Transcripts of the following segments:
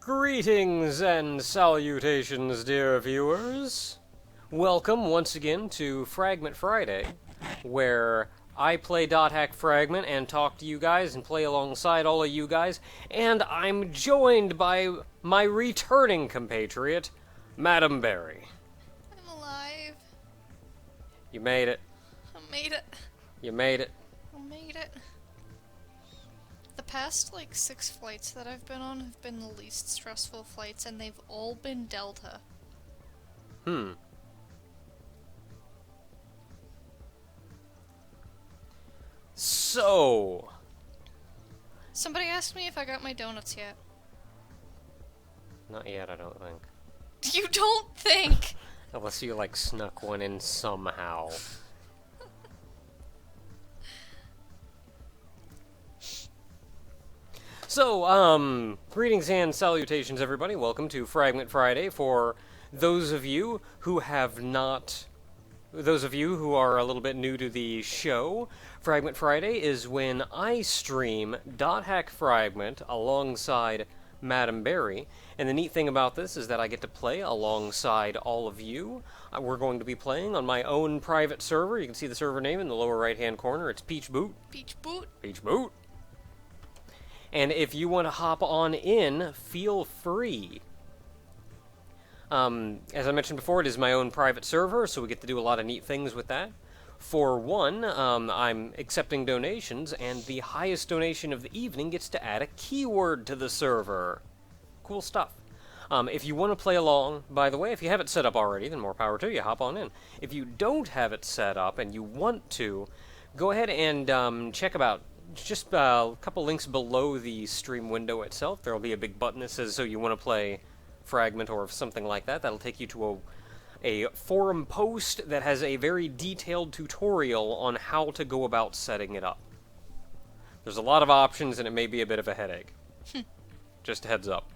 Greetings and salutations, dear viewers. Welcome once again to Frägment Friday, where I play Dot Hack Frägment and talk to you guys and play alongside all of you guys, and I'm joined by my returning compatriot, Madam Berry. I'm alive. You made it. I made it. You made it. I made it. The past, 6 flights that I've been on have been the least stressful flights, and they've all been Delta. So... Somebody asked me if I got my donuts yet. Not yet, I don't think. You don't think? Unless you, snuck one in somehow. So, greetings and salutations, everybody. Welcome to Frägment Friday. For those of you who have not... Those of you who are a little bit new to the show, Frägment Friday is when I stream Dot Hack Frägment alongside Madam Berry. And the neat thing about this is that I get to play alongside all of you. We're going to be playing on my own private server. You can see the server name in the lower right-hand corner. It's Peach Boot. Peach Boot. Peach Boot. And if you want to hop on in, feel free. As I mentioned before, it is my own private server, so we get to do a lot of neat things with that. For one, I'm accepting donations, and the highest donation of the evening gets to add a keyword to the server. Cool stuff. If you want to play along, by the way, if you have it set up already, then more power to you, hop on in. If you don't have it set up and you want to, go ahead and check about just a couple links below the stream window itself. There will be a big button that says, so you want to play Frägment or something like that. That'll take you to a forum post that has a very detailed tutorial on how to go about setting it up. There's a lot of options and it may be a bit of a headache. Just a heads up.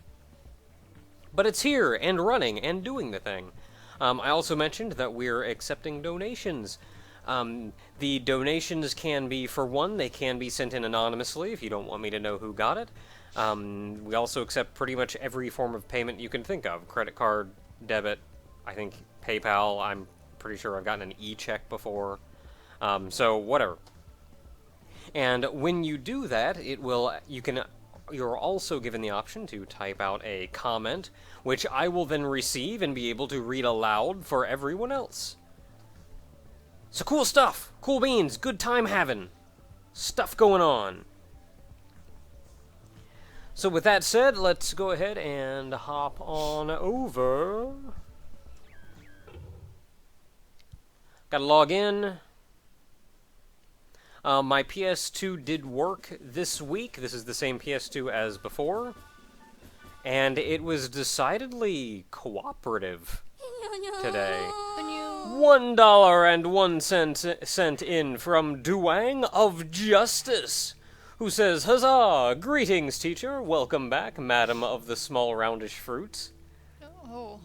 But it's here and running and doing the thing. I also mentioned that we're accepting donations. The donations can be, for one, they can be sent in anonymously if you don't want me to know who got it. We also accept pretty much every form of payment you can think of. Credit card, debit, I think PayPal. I'm pretty sure I've gotten an e-check before. So whatever. And when you do that, you're also given the option to type out a comment, which I will then receive and be able to read aloud for everyone else. So cool stuff, cool beans, good time having, stuff going on. So with that said, let's go ahead and hop on over. Gotta log in. My PS2 did work this week. This is the same PS2 as before. And it was decidedly cooperative today. $1.01 in from Duang of Justice, who says, "Huzzah! Greetings, teacher. Welcome back, madam of the small roundish fruits. Oh.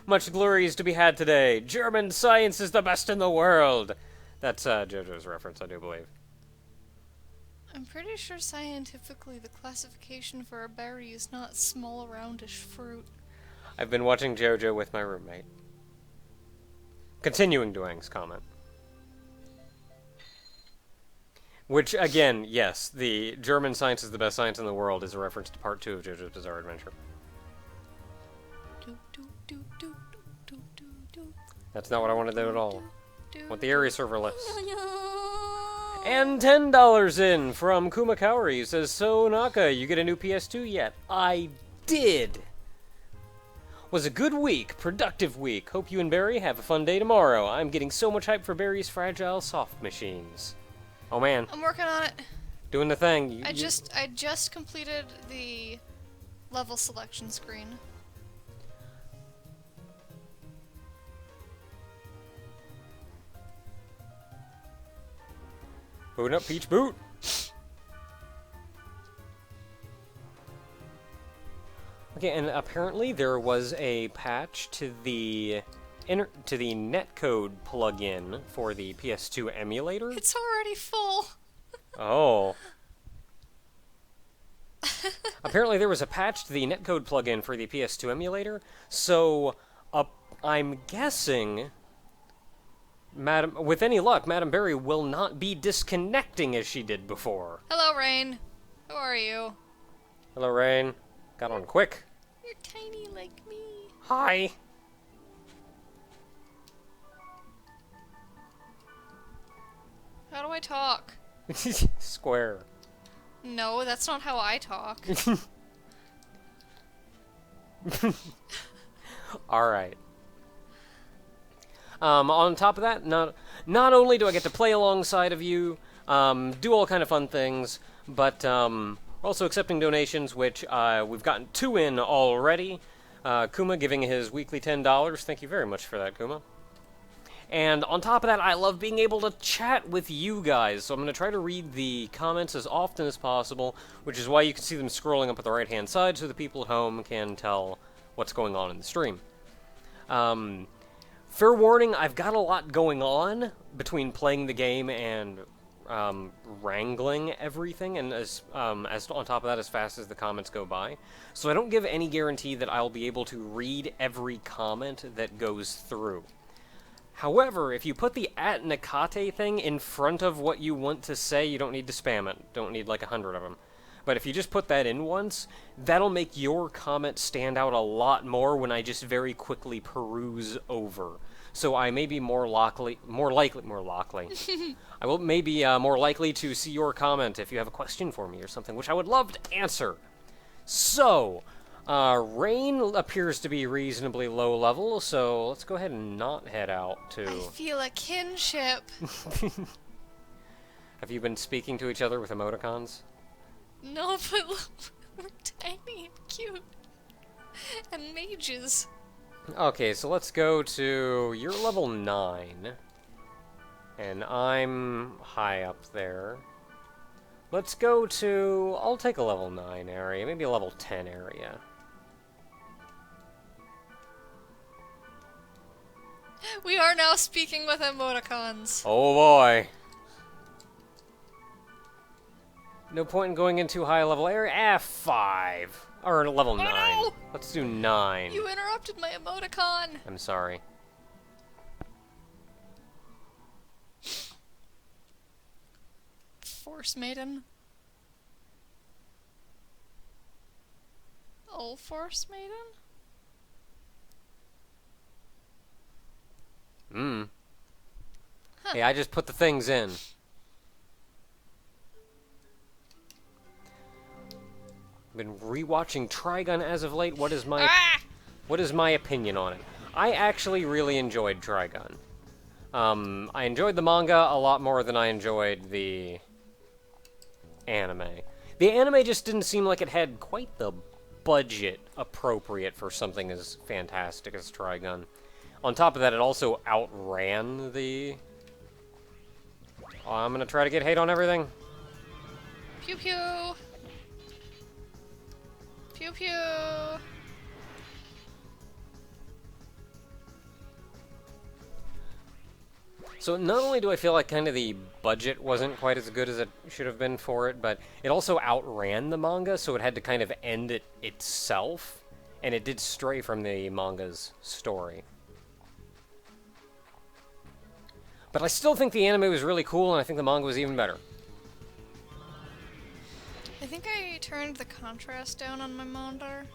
Much glory is to be had today. German science is the best in the world." That's JoJo's reference, I do believe. I'm pretty sure scientifically the classification for a berry is not small roundish fruit. I've been watching JoJo with my roommate. Continuing Duang's comment. Which, again, yes, the German science is the best science in the world is a reference to part 2 of JoJo's Bizarre Adventure. That's not what I wanted to do at all. I want the area server list. And $10 in from Kumakaori, who says, "So, Naka, you get a new PS2 yet?" I did! Was a good week, productive week. Hope you and Barry have a fun day tomorrow. I'm getting so much hype for Barry's fragile soft machines. Oh man. I'm working on it. Doing the thing. I just completed the level selection screen. Booting up Peach Boot. Okay, and apparently there was a patch to the netcode plugin for the PS2 emulator. It's already full. Oh. Apparently there was a patch to the netcode plugin for the PS2 emulator, so I'm guessing, with any luck, Madam Berry will not be disconnecting as she did before. Hello, Rain. How are you? Hello, Rain. Got on quick. You're tiny like me. Hi. How do I talk? Square. No, that's not how I talk. Alright. On top of that, not only do I get to play alongside of you, do all kind of fun things, but also accepting donations, which we've gotten 2 in already. Kuma giving his weekly $10. Thank you very much for that, Kuma. And on top of that, I love being able to chat with you guys, so I'm going to try to read the comments as often as possible, which is why you can see them scrolling up at the right-hand side so the people at home can tell what's going on in the stream. Fair warning, I've got a lot going on between playing the game and wrangling everything, and as on top of that, as fast as the comments go by. So I don't give any guarantee that I'll be able to read every comment that goes through. However, if you put the @Nakate thing in front of what you want to say, you don't need to spam it. Don't need like 100 of them. But if you just put that in once, that'll make your comment stand out a lot more when I just very quickly peruse over. So I may be more likely. I will maybe more likely to see your comment if you have a question for me or something, which I would love to answer. So, Rain appears to be reasonably low level, so let's go ahead and not head out to... I feel a kinship. Have you been speaking to each other with emoticons? No, but look, we're tiny and cute. And mages. Okay, so let's go to... You're level 9. And I'm high up there. Let's go to... I'll take a level 9 area, maybe a level 10 area. We are now speaking with emoticons. Oh boy. No point in going into high level area. F5. Or level 9. No! Let's do 9. You interrupted my emoticon. I'm sorry. Force Maiden. Oh, Force Maiden? Huh. Hey, I just put the things in. I've been rewatching Trigun as of late. What is my opinion on it? I actually really enjoyed Trigun. I enjoyed the manga a lot more than I enjoyed the anime. The anime just didn't seem like it had quite the budget appropriate for something as fantastic as Trigun. On top of that, it also outran the... Oh, I'm gonna try to get hate on everything. Pew pew! Pew pew! So not only do I feel like kind of the budget wasn't quite as good as it should have been for it, but it also outran the manga, so it had to kind of end it itself, and it did stray from the manga's story. But I still think the anime was really cool, and I think the manga was even better. I think I turned the contrast down on my monitor,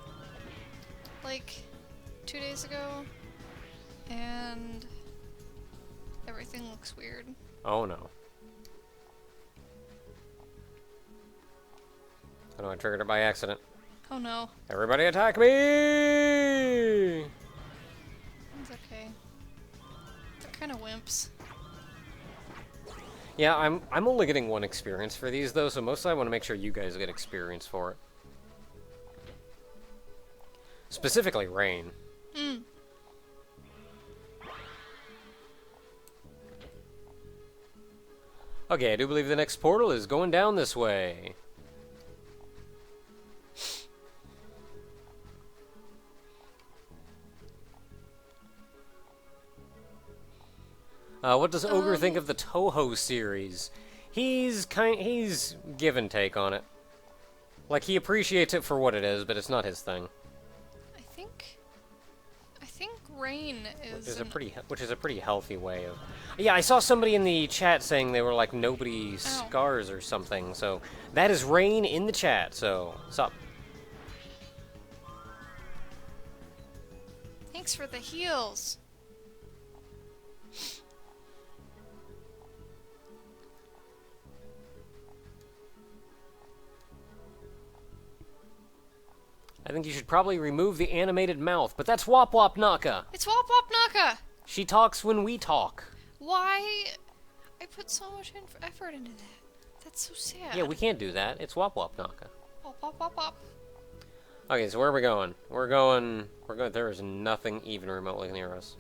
like, 2 days ago, and everything looks weird. Oh no. I know I triggered it by accident. Oh no. Everybody attack me! It's okay. They're kind of wimps. Yeah, I'm only getting 1 experience for these, though, so mostly I want to make sure you guys get experience for it. Specifically, Rain. Okay, I do believe the next portal is going down this way. What does Ogre think of the Toho series? He's give and take on it. Like, he appreciates it for what it is, but it's not his thing. I think rain is Which is a pretty healthy way of... Yeah, I saw somebody in the chat saying they were like nobody's scars or something, so that is rain in the chat, so sup. Thanks for the heals. I think you should probably remove the animated mouth, but that's Wop Wop Naka. It's Wop Wop Naka! She talks when we talk. Why? I put so much effort into that. That's so sad. Yeah, we can't do that. It's Wop Wop Naka. Wop Wop Wop Wop. Okay, so where are we going? We're going... There is nothing even remotely near us.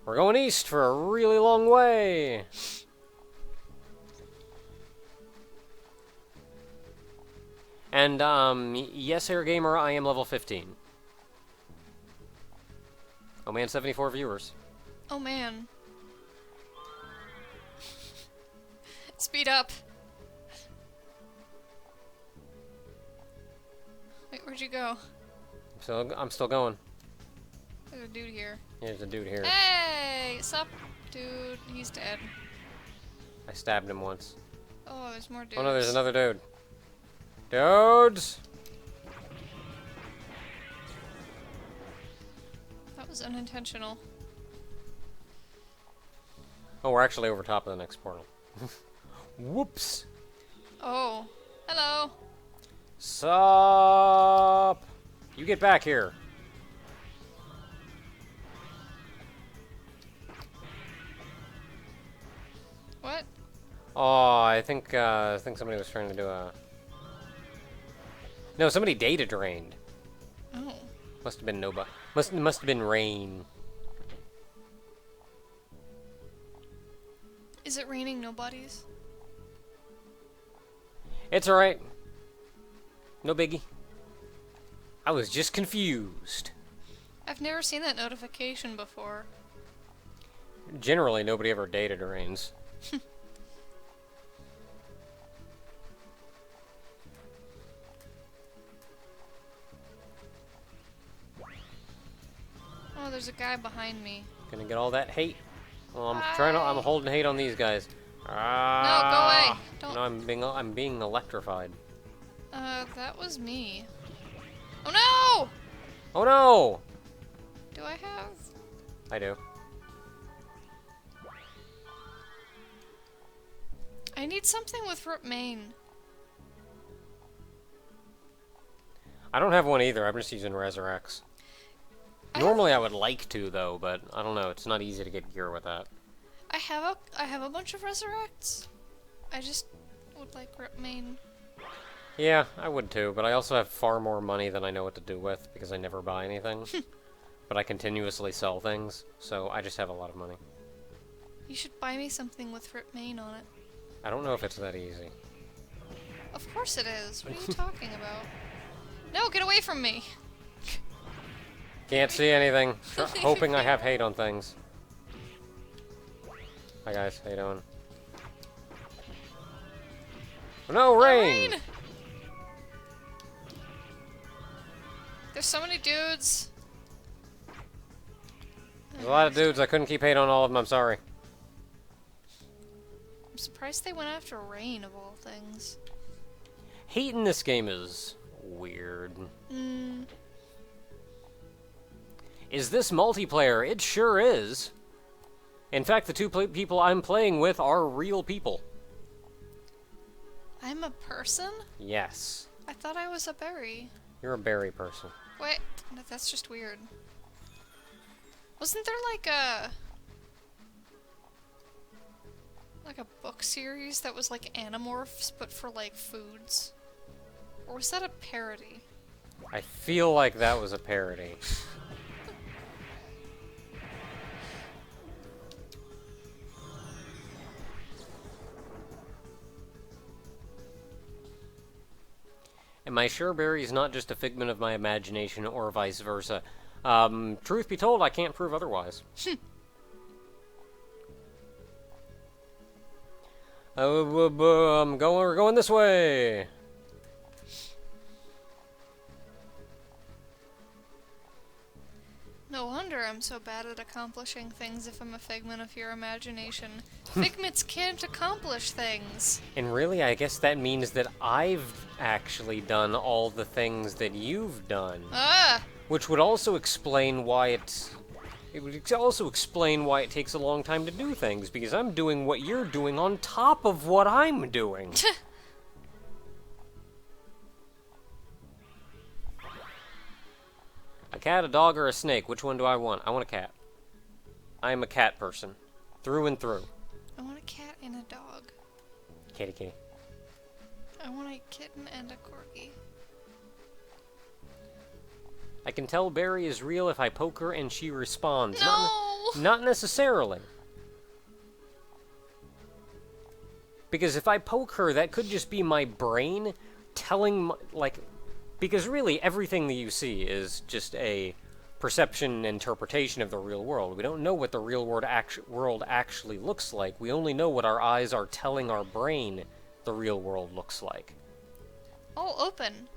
We're going east for a really long way. And, yes, Air Gamer, I am level 15. Oh man, 74 viewers. Oh man. Speed up. Wait, where'd you go? So I'm still going. There's a dude here. There's a dude here. Hey! Sup, dude? He's dead. I stabbed him once. Oh, there's more dudes. Oh no, there's another dude. Dudes! That was unintentional. Oh, we're actually over top of the next portal. Whoops! Oh. Hello. Sup? You get back here. What? Oh, I think somebody was trying to do a... No, somebody data drained. Oh. Must have been nobody. Must have been rain. Is it raining nobodies? It's alright. No biggie. I was just confused. I've never seen that notification before. Generally, nobody ever data drains. Oh, there's a guy behind me. Gonna get all that hate. Well, I'm holding hate on these guys. No, go away. Don't. No, I'm being electrified. That was me. Oh no! Oh no! Do I have? I do. I need something with Rip Main. I don't have one either. I'm just using Resurrects. Normally I would like to though, but I don't know. It's not easy to get gear with that. I have a bunch of Resurrects. I just would like Rip Main. Yeah, I would too, but I also have far more money than I know what to do with because I never buy anything. But I continuously sell things, so I just have a lot of money. You should buy me something with Rip Main on it. I don't know if it's that easy. Of course it is. What are you talking about? No, get away from me! Can't see anything. Hoping I have hate on things. Hi guys, how you doing? Oh, no, rain! There's so many dudes. There's a lot of dudes. I couldn't keep hate on all of them. I'm sorry. I'm surprised they went after rain of all things. Hate in this game is weird. Is this multiplayer? It sure is. In fact, the two people I'm playing with are real people. I'm a person? Yes. I thought I was a berry. You're a berry person. Wait, that's just weird. Wasn't there like a book series that was like Animorphs but for like foods? Or was that a parody? I feel like that was a parody. Am I sure Barry is not just a figment of my imagination or vice versa? Truth be told, I can't prove otherwise. We're going this way. so bad at accomplishing things if I'm a figment of your imagination. Figments can't accomplish things! And really, I guess that means that I've actually done all the things that you've done. Ah! Which would also explain why it would also explain why it takes a long time to do things, because I'm doing what you're doing on top of what I'm doing. A cat, a dog, or a snake? Which one do I want? I want a cat. I am a cat person. Through and through. I want a cat and a dog. Kitty kitty. I want a kitten and a corgi. I can tell Barry is real if I poke her and she responds. No! Not necessarily. Because if I poke her, that could just be my brain telling, because really everything that you see is just a perception and interpretation of the real world. We don't know what the real world actually looks like. We only know what our eyes are telling our brain the real world looks like. Oh, open.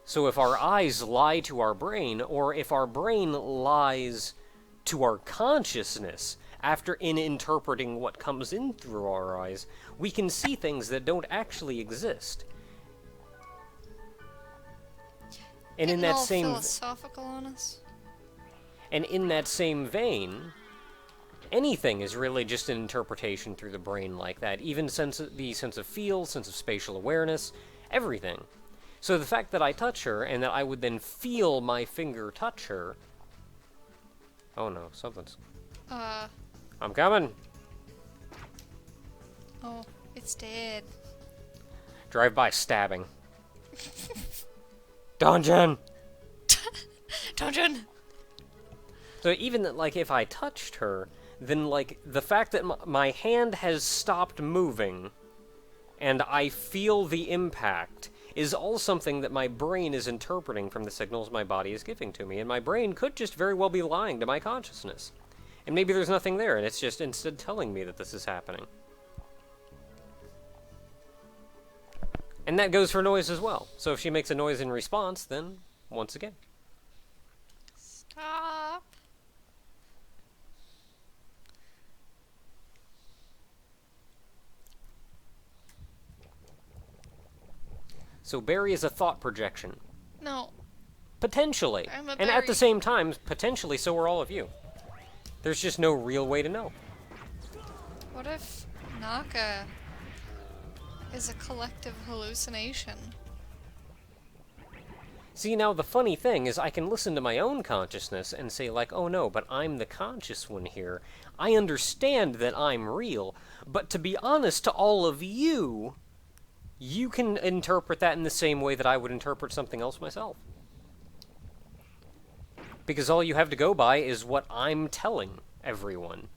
So if our eyes lie to our brain, or if our brain lies to our consciousness after interpreting what comes in through our eyes, we can see things that don't actually exist. And in that all same philosophical on us. And in that same vein, anything is really just an interpretation through the brain like that. Even the sense of feel, sense of spatial awareness, everything. So the fact that I touch her, and that I would then feel my finger touch her... Oh no, something's... I'm coming! Oh, it's dead. Drive-by stabbing. Dungeon! Dungeon! So even, if I touched her, then, the fact that my hand has stopped moving, and I feel the impact, is all something that my brain is interpreting from the signals my body is giving to me, and my brain could just very well be lying to my consciousness. And maybe there's nothing there, and it's just instead telling me that this is happening. And that goes for noise as well. So if she makes a noise in response, then, once again. Stop. So Barry is a thought projection. No. Potentially. I'm a And at the Barry. same time, potentially, so are all of you. There's just no real way to know. What if Naka is a collective hallucination? See, now the funny thing is I can listen to my own consciousness and say, oh no, but I'm the conscious one here. I understand that I'm real, but to be honest to all of you, you can interpret that in the same way that I would interpret something else myself. Because all you have to go by is what I'm telling everyone,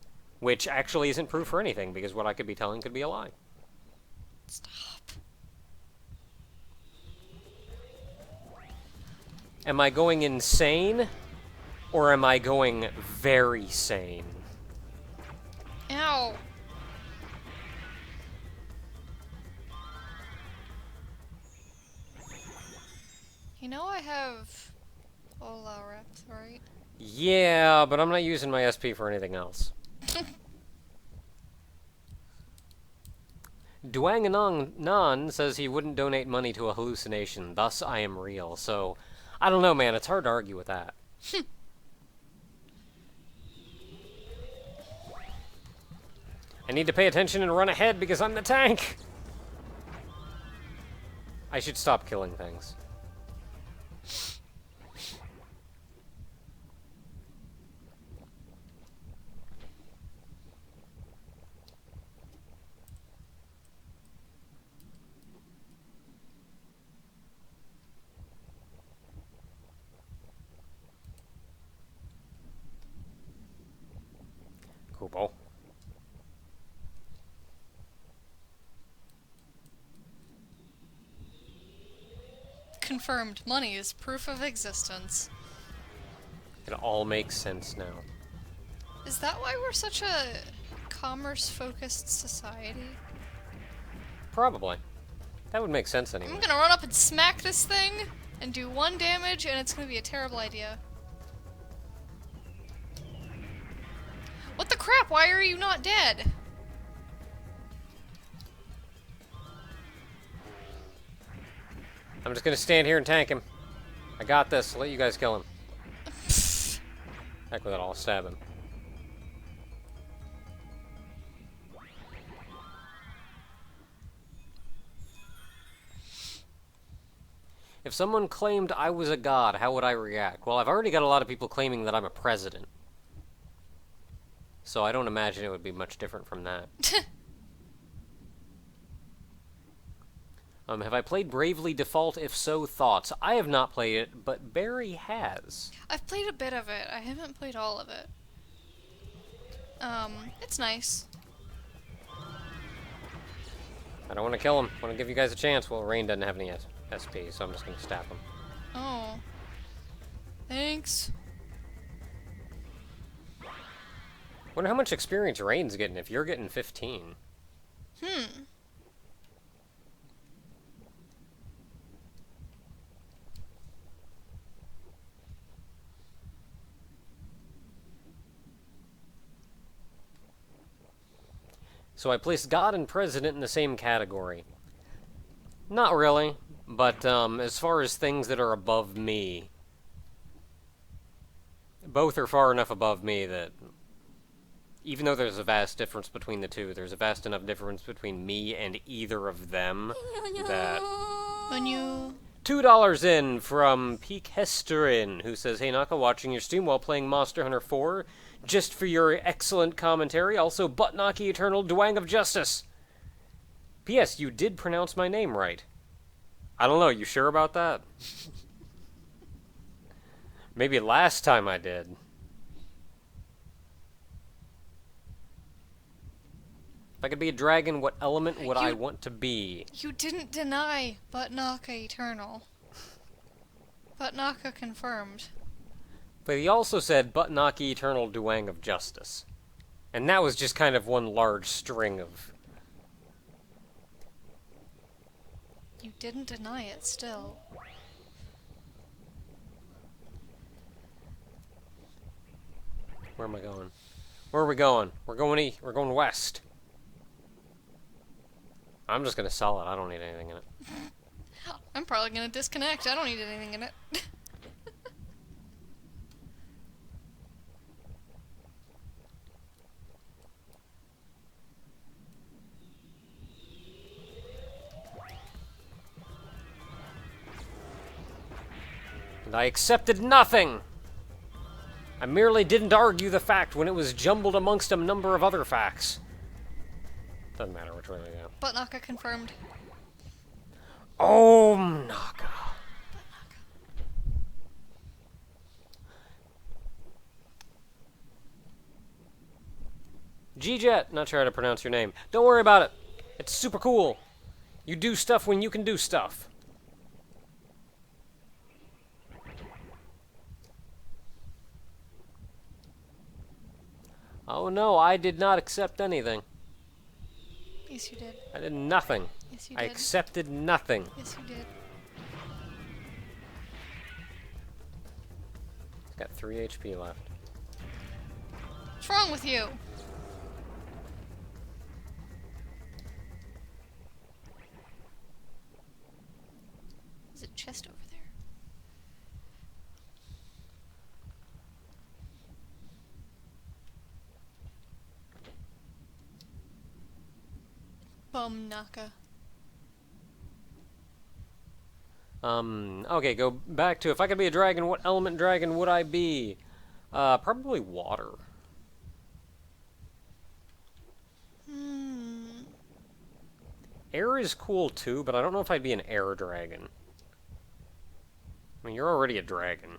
which actually isn't proof for anything, because what I could be telling could be a lie. Stop. Am I going insane, or am I going very sane? Ow. You know I have Ola reps, right? Yeah, but I'm not using my SP for anything else. Duanganong Nan says he wouldn't donate money to a hallucination, thus I am real. So, I don't know, man. It's hard to argue with that. I need to pay attention and run ahead because I'm the tank! I should stop killing things. Kubo. Confirmed. Money is proof of existence. It all makes sense now. Is that why we're such a commerce-focused society? Probably. That would make sense anyway. I'm gonna run up and smack this thing and do 1 damage, and it's gonna be a terrible idea. crap, why are you not dead? I'm just gonna stand here and tank him. I got this. I'll let you guys kill him. Heck with it, I'll stab him. If someone claimed I was a god, how would I react? Well, I've already got a lot of people claiming that I'm a president. So I don't imagine it would be much different from that. Have I played Bravely Default? If so, thoughts. I have not played it, but Barry has. I've played a bit of it. I haven't played all of it. It's nice. I don't want to kill him. I want to give you guys a chance. Well, Rain doesn't have any SP, so I'm just going to stab him. Oh. Thanks. Wonder how much experience Rain's getting if you're getting 15. So I placed God and President in the same category. Not really, but as far as things that are above me, both are far enough above me that even though there's a vast difference between the two, there's a vast enough difference between me and either of them that... When you... $2 in from Peak Hesterin, who says, "Hey Naka, watching your stream while playing Monster Hunter 4, just for your excellent commentary. Also, Buttnaki Eternal Dwang of Justice. P.S. You did pronounce my name right. I don't know, you sure about that? Maybe last time I did. If I could be a dragon, what element would I want to be?" You didn't deny Buttnaka Eternal. Buttnaka confirmed. But he also said Buttnaki Eternal Dwang of Justice. And that was just kind of one large string of... You didn't deny it still. Where am I going? Where are we going? We're going we're going west. I'm just gonna sell it. I don't need anything in it. I'm probably gonna disconnect. I don't need anything in it. And I accepted nothing! I merely didn't argue the fact when it was jumbled amongst a number of other facts. Doesn't matter which way we go. Buttnaka confirmed. Oh, Naka. G-Jet, not sure how to pronounce your name. Don't worry about it. It's super cool. You do stuff when you can do stuff. Oh no, I did not accept anything. Yes, you did. I did nothing. Yes, you I did. accepted nothing. Yes, you did. It's got 3 HP left. What's wrong with you? There's a chest over there. Bum Naka. Okay, go back to, if I could be a dragon, what element dragon would I be? Probably water. Air is cool too, but I don't know if I'd be an air dragon. I mean, you're already a dragon.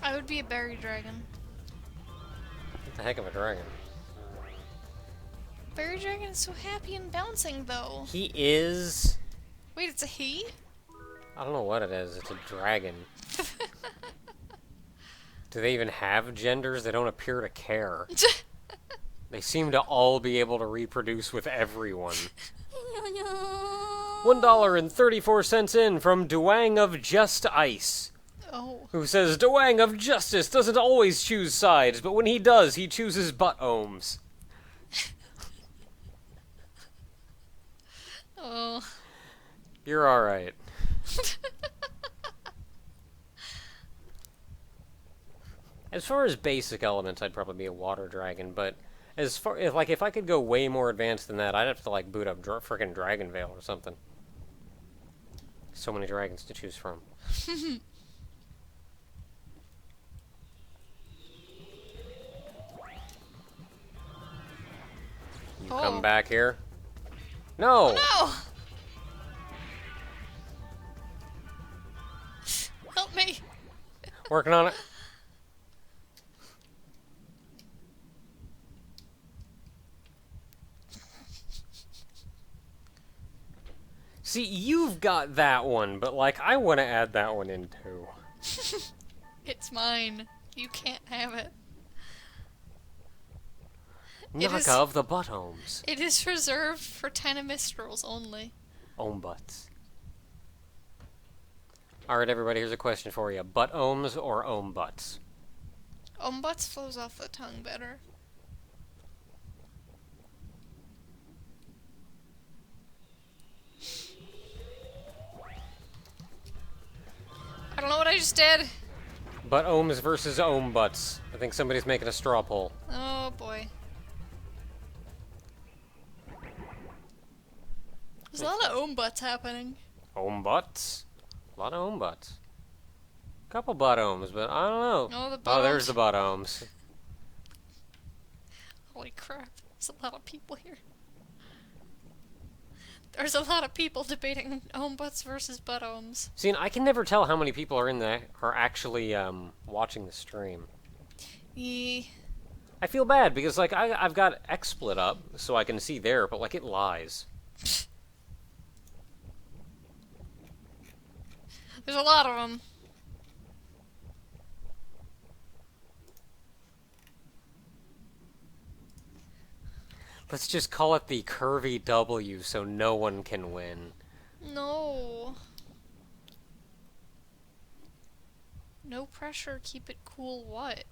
I would be a berry dragon. What the heck of a dragon? Berry dragon is so happy and bouncing, though. He is... Wait, it's a he? I don't know what it is. It's a dragon. Do they even have genders? They don't appear to care. They seem to all be able to reproduce with everyone. $1.34 in from Duang of Just Ice, Oh. who says, Duang of Justice doesn't always choose sides, but when he does, he chooses butt-ohms. Oh. You're alright. As far as basic elements, I'd probably be a water dragon, but as far if I could go way more advanced than that, I'd have to like boot up frickin' Dragon Veil or something. So many dragons to choose from. You come back here. No. Oh, no. Help me. Working on it. See, you've got that one, but, like, I want to add that one in, too. It's mine. You can't have it. Knock of the butt-ohms. It is reserved for Tenemistrals only. Ohm butts. Alright, everybody, here's a question for you. Butt-ohms or ohm butts? Butts flows off the tongue better. I don't know what I just did. Butt-ohms versus ohm butts. I think somebody's making a straw poll. Oh boy. There's a lot of butts happening. Ohm butts? A lot of ohm butts. Couple butt-ohms, but I don't know. Oh, the Oh, there's butt-ohms. the butt-ohms. Holy crap. There's a lot of people here. There's a lot of people debating butts versus butt-ohms. See, and I can never tell how many people are in there are actually watching the stream. I feel bad because like I've got XSplit up so I can see there, but like it lies. There's a lot of them. Let's just call it the curvy W so no one can win. No. No pressure, keep it cool what?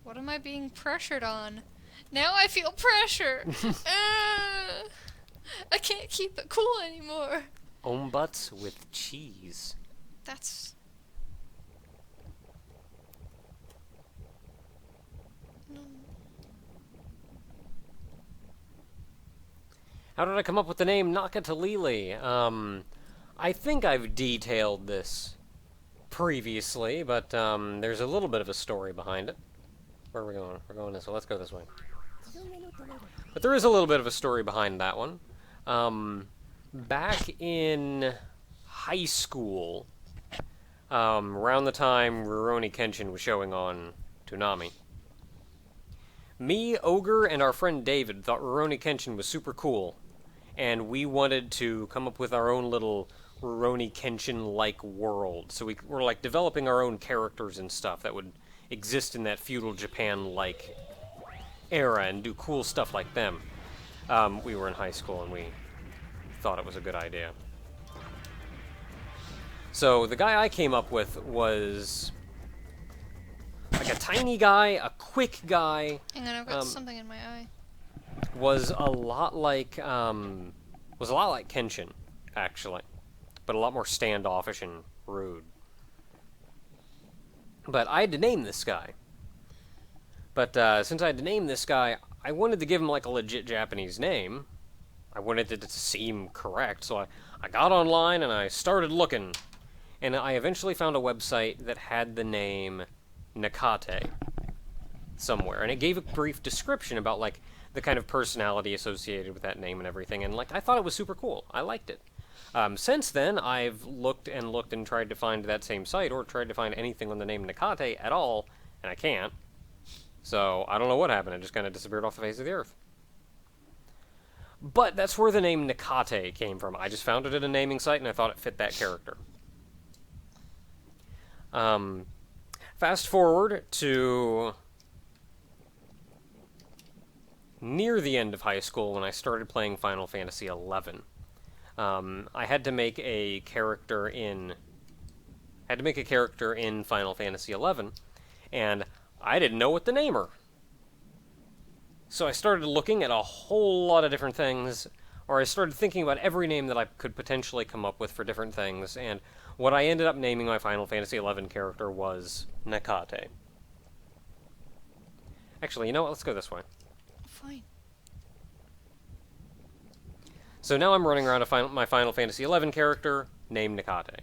What am I being pressured on? Now I feel pressure! I can't keep it cool anymore. Ohm butts with cheese. That's... No. How did I come up with the name Nakatalili? I think I've detailed this previously, but there's a little bit of a story behind it. Where are we going? We're going this way. Let's go this way. But there is a little bit of a story behind that one. Back in high school, around the time Rurouni Kenshin was showing on Toonami, me, Ogre, and our friend David thought Rurouni Kenshin was super cool, and we wanted to come up with our own little Rurouni Kenshin-like world. So we were like developing our own characters and stuff that would exist in that feudal Japan-like era and do cool stuff like them. We were in high school and we thought it was a good idea. So the guy I came up with was like a tiny guy, a quick guy. Hang on, I've got something in my eye. Was a lot like Kenshin, actually, but a lot more standoffish and rude. But I had to name this guy. But since I had to name this guy, I wanted to give him like a legit Japanese name. I wanted it to seem correct, so I got online and I started looking. And I eventually found a website that had the name Nakate somewhere. And it gave a brief description about like the kind of personality associated with that name and everything. And like I thought it was super cool. I liked it. Since then, I've looked and tried to find that same site or tried to find anything on the name Nakate at all, and I can't. So I don't know what happened. It just kind of disappeared off the face of the earth. But that's where the name Nakate came from. I just found it at a naming site, and I thought it fit that character. Fast forward to near the end of high school when I started playing Final Fantasy XI. I had to make a character in Final Fantasy XI, and I didn't know what to name her. So I started looking at a whole lot of different things, or I started thinking about every name that I could potentially come up with for different things, and what I ended up naming my Final Fantasy XI character was Nakate. Actually, you know what? Let's go this way. Fine. So now I'm running around my Final Fantasy XI character named Nakate.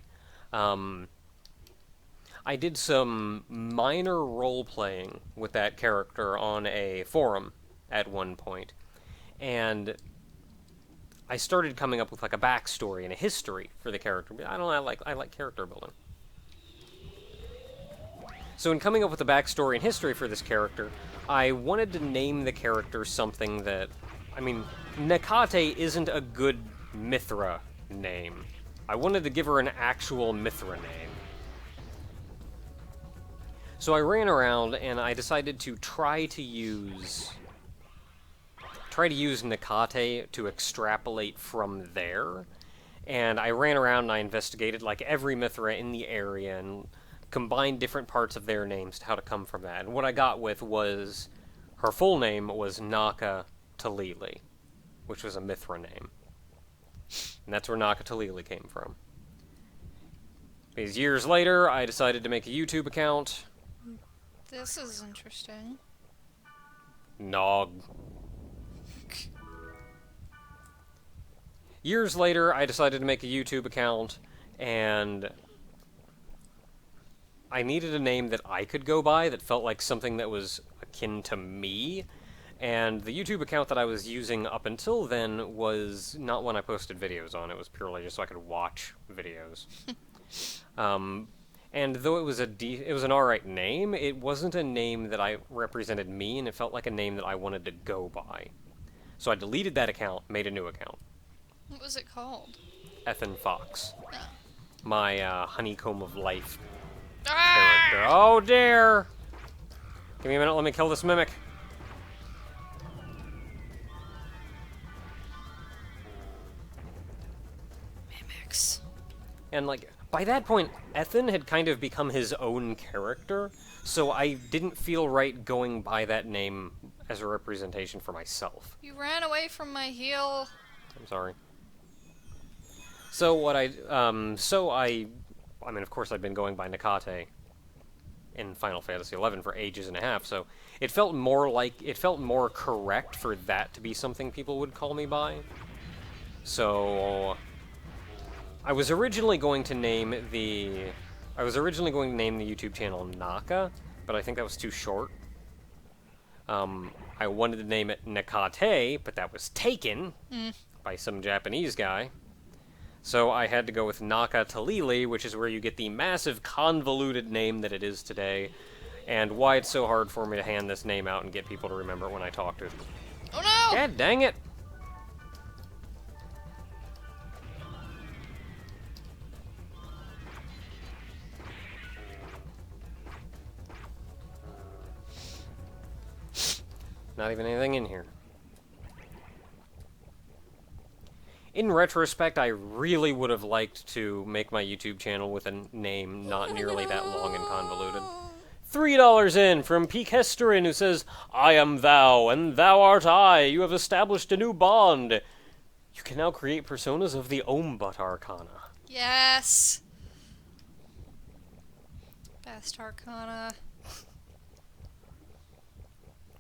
I did some minor role-playing with that character on a forum at one point, and I started coming up with like a backstory and a history for the character. I like character building. So in coming up with a backstory and history for this character, I wanted to name the character something that, I mean, Nakate isn't a good Mithra name. I wanted to give her an actual Mithra name. So I ran around and I decided to try to use Nakate to extrapolate from there. And I ran around and I investigated like every Mithra in the area and combined different parts of their names to how to come from that. And what I got with was her full name was Naka Talili, which was a Mithra name. And that's where Naka Talili came from. Because years later, I decided to make a YouTube account. This is interesting. Nog. Years later, I decided to make a YouTube account, and I needed a name that I could go by that felt like something that was akin to me. And the YouTube account that I was using up until then was not one I posted videos on. It was purely just so I could watch videos. And though it was an alright name, it wasn't a name that I represented me, and it felt like a name that I wanted to go by. So I deleted that account, made a new account. What was it called? Ethan Fox. Oh. My honeycomb of life Ah! character. Oh dear! Give me a minute, let me kill this mimic. Mimics. And like, by that point, Ethan had kind of become his own character, so I didn't feel right going by that name as a representation for myself. You ran away from my heel. I'm sorry. So what I mean, of course I'd been going by Nakate in Final Fantasy XI for ages and a half, so it felt more correct for that to be something people would call me by. So I was originally going to name the YouTube channel Naka, but I think that was too short. I wanted to name it Nakate, but that was taken by some Japanese guy. So I had to go with Naka Talili, which is where you get the massive convoluted name that it is today, and why it's so hard for me to hand this name out and get people to remember it when I talk to them. Oh no! God dang it! Not even anything in here. In retrospect, I really would have liked to make my YouTube channel with a name not nearly that long and convoluted. $3 in from Peak Hesterin, who says, I am thou, and thou art I. You have established a new bond. You can now create personas of the Ombut Arcana. Yes! Best Arcana.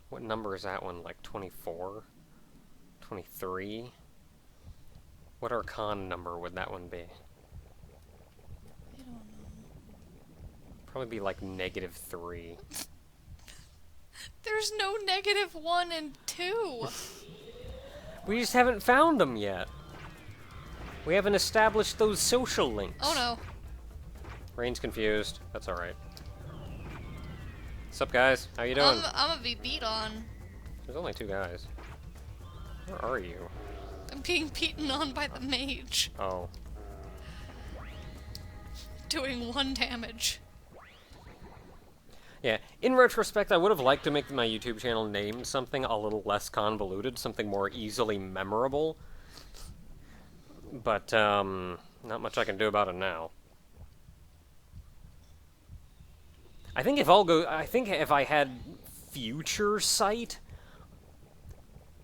What number is that one? Like 24? 23? What Arcana number would that one be? I don't know. Probably be like -3. There's no -1 and 2! We just haven't found them yet. We haven't established those social links. Oh no. Rain's confused. That's alright. What's up, guys? How you doing? I'm gonna be beat on. There's only 2 guys. Where are you? I'm being beaten on by the mage. Oh. Doing 1 damage. Yeah, in retrospect, I would have liked to make my YouTube channel named something a little less convoluted, something more easily memorable. But, not much I can do about it now. I think if I had Future Sight,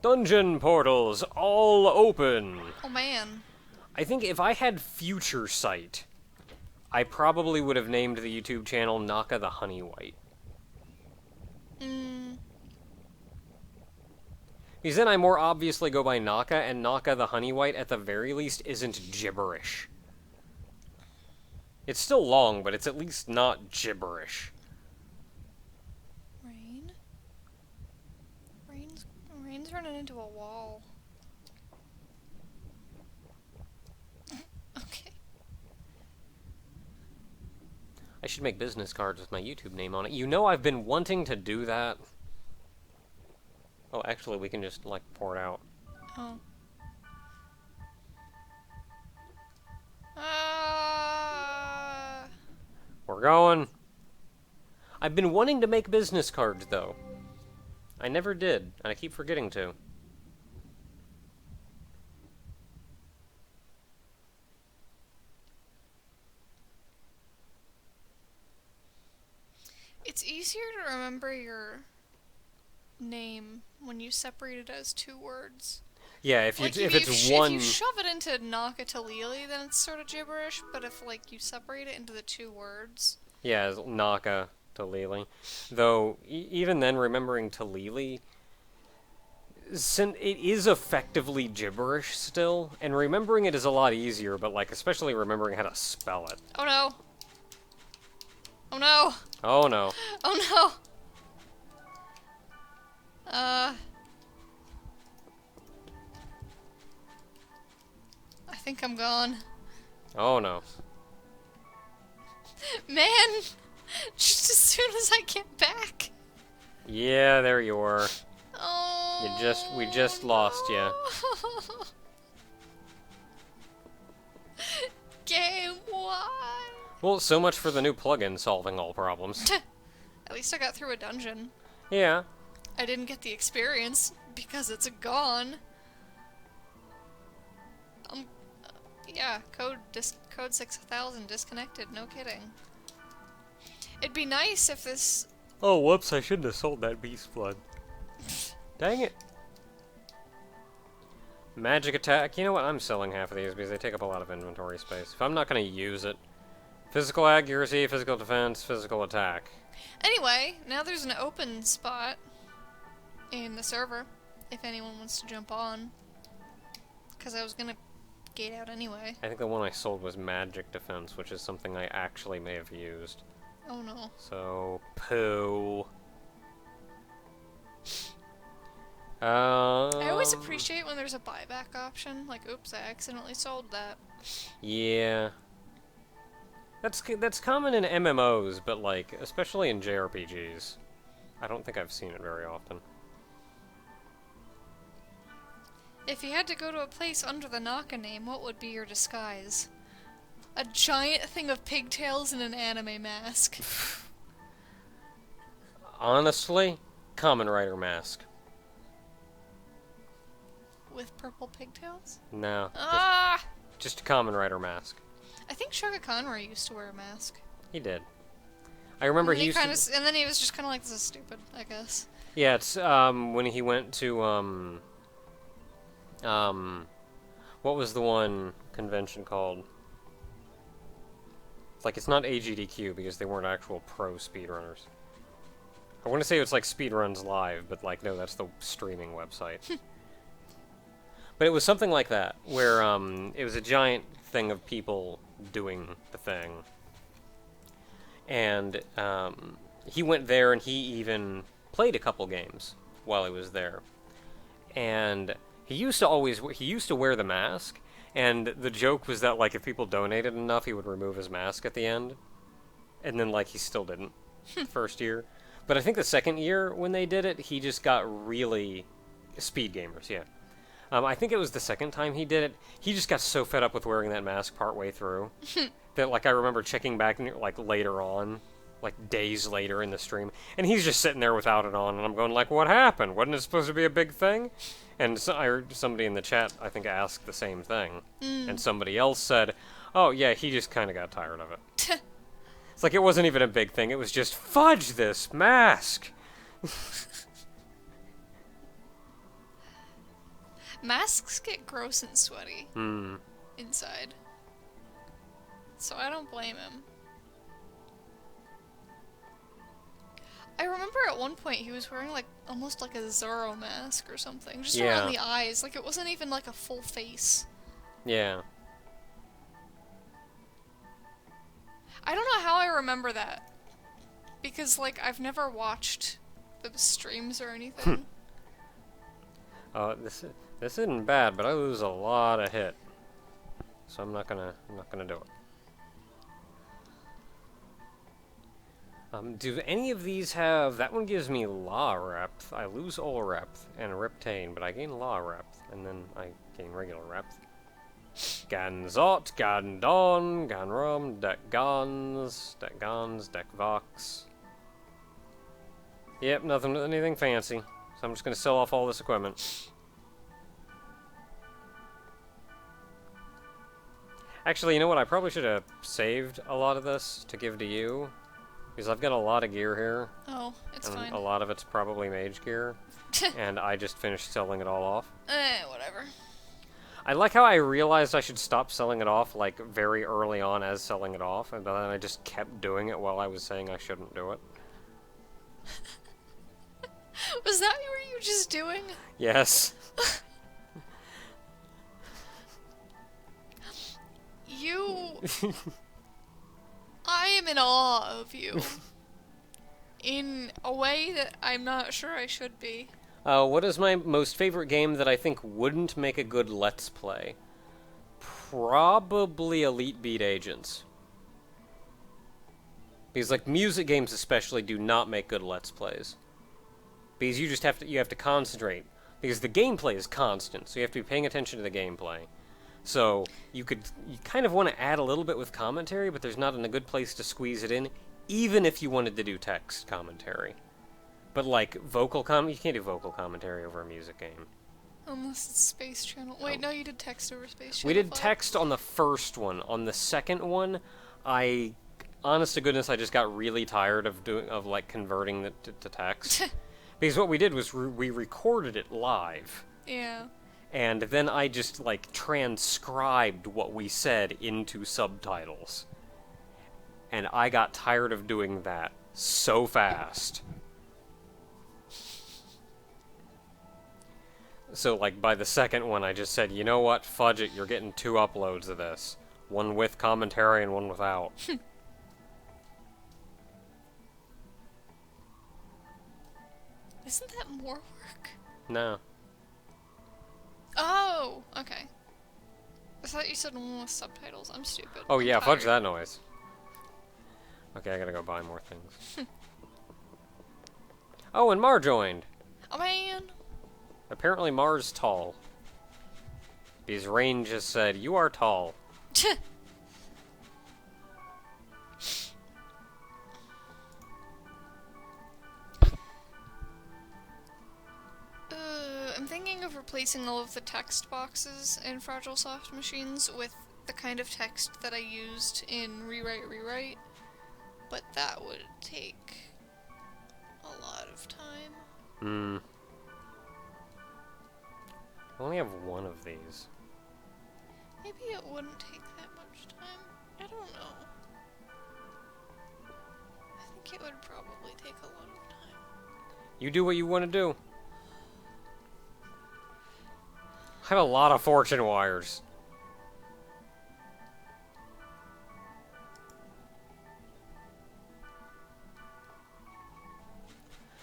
Dungeon portals all open. Oh man. I think if I had Future Sight, I probably would have named the YouTube channel Naka the Honey White. Because then I more obviously go by Naka, and Naka the Honey White, at the very least, isn't gibberish. It's still long, but it's at least not gibberish. Rain? Rain's running into a wall. Okay. I should make business cards with my YouTube name on it. You know I've been wanting to do that. Oh, actually, we can just, like, pour it out. Oh. We're going. I've been wanting to make business cards, though. I never did, and I keep forgetting to. It's easier to remember your name when you separate it as two words. Yeah, if Like, it's one... If you shove it into Nakatalili, then it's sort of gibberish, but if, like, you separate it into the two words... Yeah, it's Naka Talili. Though, even then, remembering Talili... It is effectively gibberish still, and remembering it is a lot easier, but, like, especially remembering how to spell it. Oh no! Oh no! Oh no. Oh no! I think I'm gone. Oh no. Man! Just as soon as I get back! Yeah, there you are. Oh, We just lost you. no. Game 1! Well, so much for the new plugin solving all problems. At least I got through a dungeon. Yeah. I didn't get the experience because it's gone. Yeah, code 6000 disconnected, no kidding. It'd be nice if this... Oh, whoops, I shouldn't have sold that beast blood. Dang it. Magic attack. You know what? I'm selling half of these because they take up a lot of inventory space. If I'm not going to use it. Physical accuracy, physical defense, physical attack. Anyway, now there's an open spot in the server if anyone wants to jump on. Because I was going to gate out anyway. I think the one I sold was magic defense, which is something I actually may have used. Oh no. So, poo. I always appreciate when there's a buyback option. Like, oops, I accidentally sold that. Yeah. That's common in MMOs, but, like, especially in JRPGs. I don't think I've seen it very often. If you had to go to a place under the Naka name, what would be your disguise? A giant thing of pigtails and an anime mask. Honestly, Kamen Rider mask. With purple pigtails? No. Ah! Just a Kamen Rider mask. I think Shaka Conroy used to wear a mask. He did. I remember he used to... And then he was just kind of like, this is stupid, I guess. Yeah, it's, when he went to, what was the one convention called? Like, it's not AGDQ because they weren't actual pro speedrunners. I want to say it's like Speedruns Live, but, like, no, that's the streaming website. But it was something like that, where, it was a giant thing of people doing the thing. And, he went there and he even played a couple games while he was there. And he used to wear the mask, and the joke was that, like, if people donated enough, he would remove his mask at the end. And then, like, he still didn't the first year. But I think the second year, when they did it, he just got really... Speed gamers, yeah. I think it was the second time he did it. He just got so fed up with wearing that mask partway through that, like, I remember checking back, like, later on like days later in the stream, and he's just sitting there without it on, and I'm going like, what happened? Wasn't it supposed to be a big thing? And so I heard somebody in the chat, I think, asked the same thing, and somebody else said, oh yeah, he just kind of got tired of it. It's like it wasn't even a big thing, it was just, fudge this mask! Masks get gross and sweaty inside. So I don't blame him. I remember at one point he was wearing like almost like a Zorro mask or something. Just around the eyes. Like it wasn't even like a full face. Yeah. I don't know how I remember that. Because like I've never watched the streams or anything. This isn't bad, but I lose a lot of hit. So I'm not gonna do it. Do any of these have... That one gives me Law Repth. I lose Ol Repth and Reptain, but I gain Law Repth, and then I gain regular Repth. Gan Zot, Gan Don, Gan Rum, Dek Gons, Dek Vox. Yep, anything fancy. So I'm just gonna sell off all this equipment. Actually, you know what? I probably should have saved a lot of this to give to you. Because I've got a lot of gear here. Oh, it's fine. A lot of it's probably mage gear. And I just finished selling it all off. Whatever. I like how I realized I should stop selling it off, like, very early on as selling it off. And then I just kept doing it while I was saying I shouldn't do it. Was that what you were just doing? Yes. I am in awe of you. In a way that I'm not sure I should be. What is my most favorite game that I think wouldn't make a good Let's Play? Probably Elite Beat Agents. Because, like, music games especially do not make good Let's Plays. Because you just have to concentrate. Because the gameplay is constant, so you have to be paying attention to the gameplay. So, you kind of want to add a little bit with commentary, but there's not a good place to squeeze it in, even if you wanted to do text commentary. But, like, you can't do vocal commentary over a music game. Unless it's Space Channel. Wait, no, you did text over Space Channel. We did 5. text on the first one. On the second one, honest to goodness, I just got really tired of converting it to text. Because what we did was we recorded it live. Yeah. And then I just, like, transcribed what we said into subtitles. And I got tired of doing that so fast. So, like, by the second one, I just said, you know what, fudge it, you're getting 2 uploads of this. One with commentary and one without. Isn't that more work? No. Oh, okay. I thought you said one with subtitles. I'm stupid. Oh I'm yeah, tired. fudge that noise. Okay, I gotta go buy more things. Oh, and Mar joined! Oh man! Apparently Mar's tall. Because Rain just said, you are tall. I'm thinking of replacing all of the text boxes in Fragile Soft Machines with the kind of text that I used in Rewrite, but that would take a lot of time. I only have one of these. Maybe it wouldn't take that much time. I don't know. I think it would probably take a lot of time. You do what you want to do. I have a lot of fortune wires.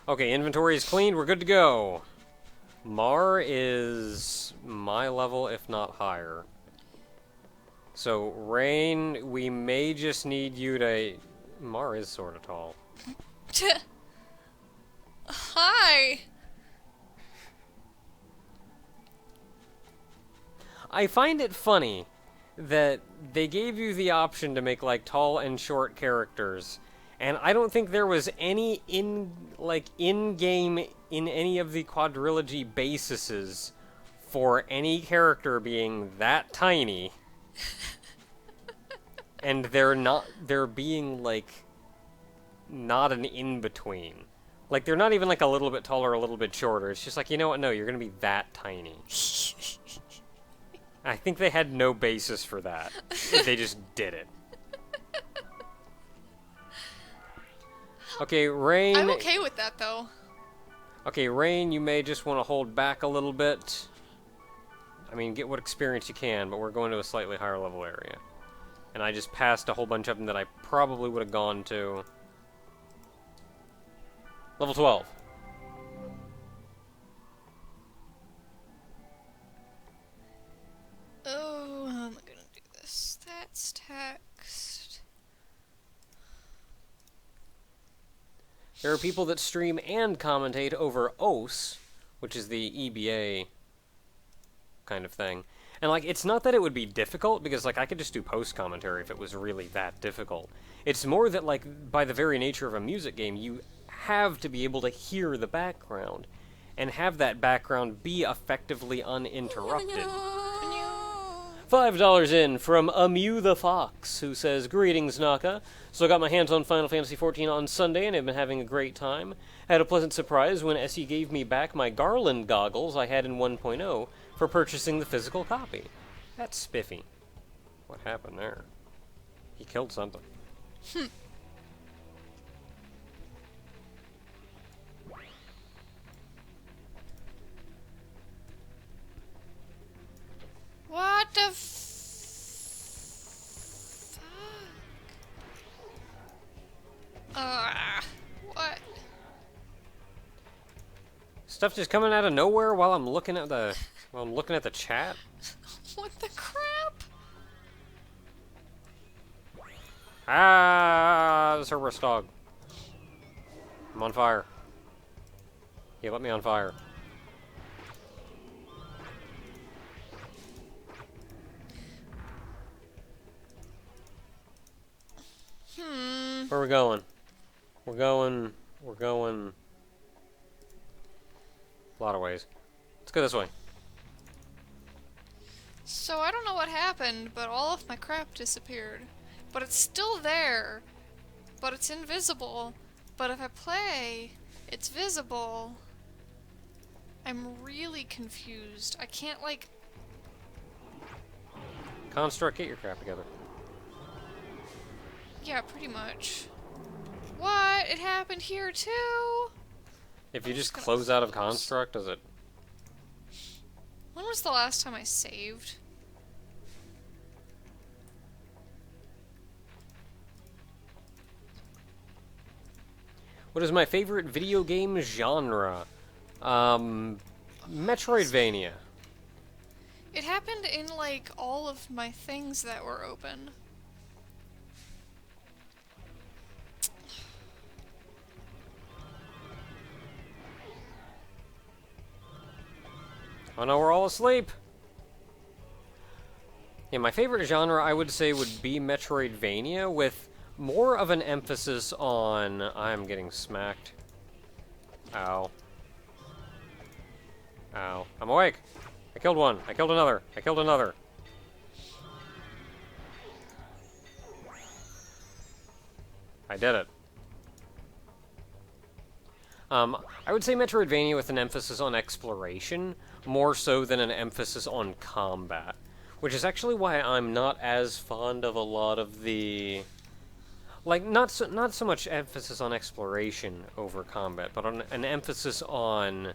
Okay, inventory is cleaned. We're good to go. Mar is my level, if not higher. So, Rain, we may just need you to... Mar is sort of tall. Hi! I find it funny that they gave you the option to make, like, tall and short characters, And I don't think there was any in-game in any of the quadrilogy bases for any character being that tiny. And they're being, like, not an in-between. Like, they're not even, like, a little bit taller or a little bit shorter. It's just like, you know what, no, you're gonna be that tiny. I think they had no basis for that. They just did it. Okay, Rain... I'm okay with that, though. Okay, Rain, you may just want to hold back a little bit. I mean, get what experience you can, but we're going to a slightly higher level area. And I just passed a whole bunch of them that I probably would have gone to. Level 12. Oh, how am I gonna do this? That's text. There are people that stream and commentate over OS, which is the EBA kind of thing. And, like, it's not that it would be difficult, because, like, I could just do post-commentary if it was really that difficult. It's more that, like, by the very nature of a music game, you have to be able to hear the background, and have that background be effectively uninterrupted. $5 in from Amew the Fox, who says, "Greetings, Naka. So I got my hands on Final Fantasy XIV on Sunday, and I've been having a great time. Had a pleasant surprise when SE gave me back my Garland goggles I had in 1.0 for purchasing the physical copy. That's spiffy." What happened there? He killed something. What the what? Stuff just coming out of nowhere while I'm looking at the chat. What the crap? Ah, the Cerberus dog. I'm on fire. He let me on fire. Where are we going? We're going a lot of ways. Let's go this way. So I don't know what happened, but all of my crap disappeared. But it's still there. But it's invisible. But if I play, it's visible. I'm really confused. I can't, like... Construct, get your crap together. Yeah, pretty much. What? It happened here too? If you just close out of Construct, does it... When was the last time I saved? What is my favorite video game genre? Metroidvania. It happened in, like, all of my things that were open. Oh no, we're all asleep! Yeah, my favorite genre, I would say, would be Metroidvania, with more of an emphasis on... I'm getting smacked. Ow. Ow. I'm awake! I killed one. I killed another. I killed another. I did it. I would say Metroidvania with an emphasis on exploration, more so than an emphasis on combat. Which is actually why I'm not as fond of a lot of the... Like, not so much emphasis on exploration over combat, but on an emphasis on...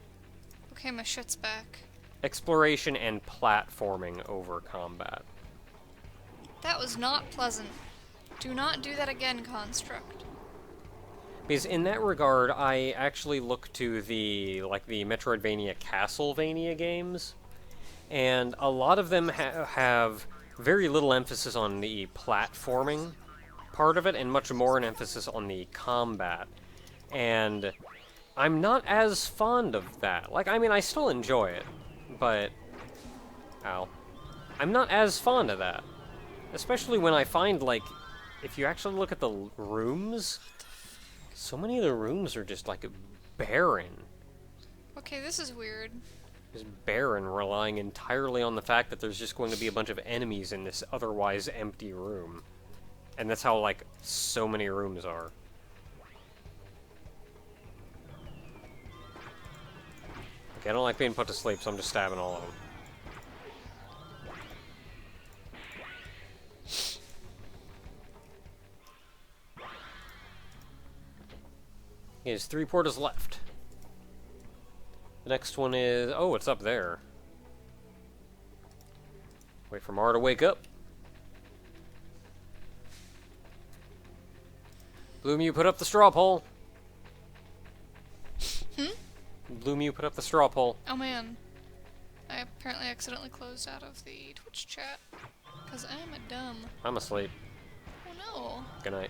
Okay, my shit's back. Exploration and platforming over combat. That was not pleasant. Do not do that again, Construct. Because in that regard, I actually look to the Metroidvania Castlevania games, and a lot of them have very little emphasis on the platforming part of it, and much more an emphasis on the combat. And I'm not as fond of that. Like, I mean, I still enjoy it, but... Ow. I'm not as fond of that. Especially when I find, like, if you actually look at the rooms, So many of the rooms are just, like, barren. Okay, this is weird. Just barren, relying entirely on the fact that there's just going to be a bunch of enemies in this otherwise empty room. And that's how, like, so many rooms are. Okay, I don't like being put to sleep, so I'm just stabbing all of them. Okay, there's 3 portals left. The next one is... oh, it's up there. Wait for Mara to wake up. Bloom, you put up the straw poll. Bloom, you put up the straw poll. Oh man. I apparently accidentally closed out of the Twitch chat. Because I am a dumb. I'm asleep. Oh no. Good night.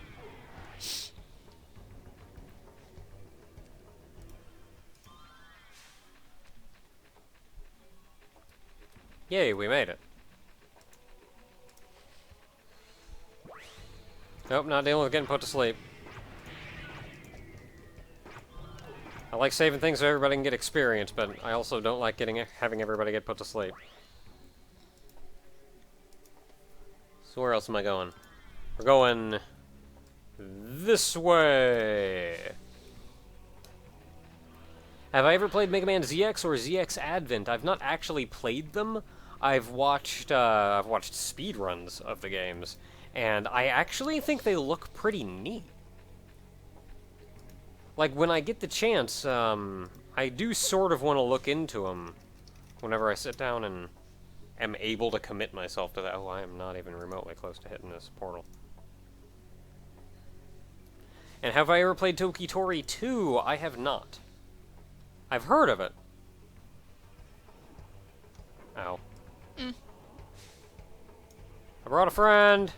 Yay, we made it. Nope, not dealing with getting put to sleep. I like saving things so everybody can get experience, but I also don't like having everybody get put to sleep. So where else am I going? We're going this way. Have I ever played Mega Man ZX or ZX Advent? I've not actually played them. I've watched speedruns of the games, and I actually think they look pretty neat. Like, when I get the chance, I do sort of want to look into them whenever I sit down and am able to commit myself to that. Oh, I am not even remotely close to hitting this portal. And have I ever played Tokitori 2? I have not. I've heard of it. Ow. I brought a friend!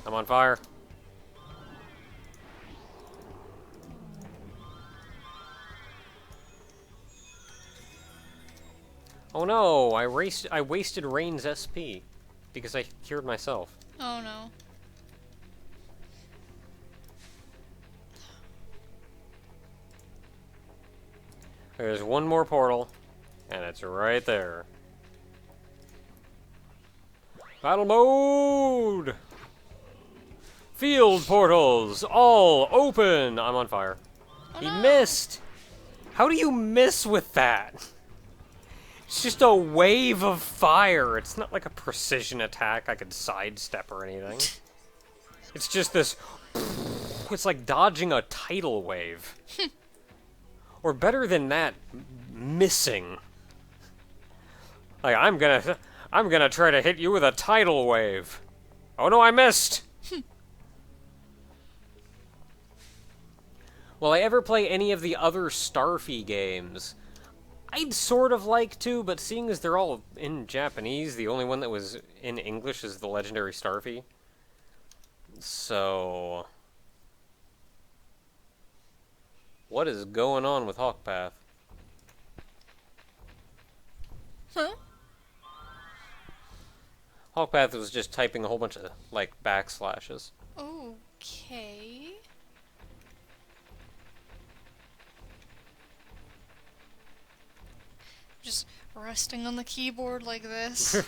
I'm on fire. Oh no, I wasted Rain's SP because I cured myself. Oh no. There's one more portal, and it's right there. Battle mode! Field portals, all open! I'm on fire. Oh, He no. missed! How do you miss with that? It's just a wave of fire. It's not like a precision attack I could sidestep or anything. It's just this... It's like dodging a tidal wave. Or better than that, missing. Like, I'm gonna try to hit you with a tidal wave. Oh no, I missed! Will I ever play any of the other Starfy games? I'd sort of like to, but seeing as they're all in Japanese, the only one that was in English is the Legendary Starfy. So... what is going on with Hawkpath? Huh? Hawkpath was just typing a whole bunch of, like, backslashes. Okay. Just resting on the keyboard like this.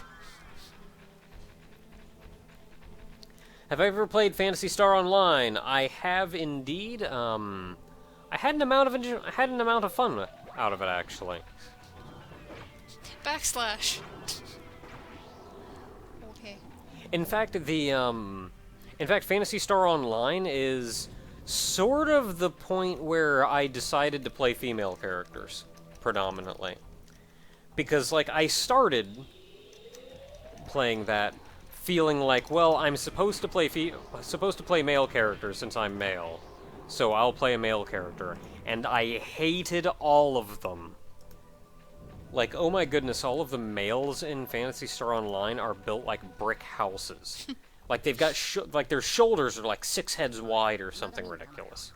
Have I ever played Phantasy Star Online? I have indeed. I had an amount of fun out of it, actually. Backslash. Okay. In fact, Phantasy Star Online is sort of the point where I decided to play female characters predominantly, because like I started playing that feeling like, well, I'm supposed to play male characters since I'm male, so I'll play a male character, and I hated all of them. Like, oh my goodness, all of the males in Phantasy Star Online are built like brick houses. Like, they've got, like, their shoulders are like 6 heads wide or something ridiculous.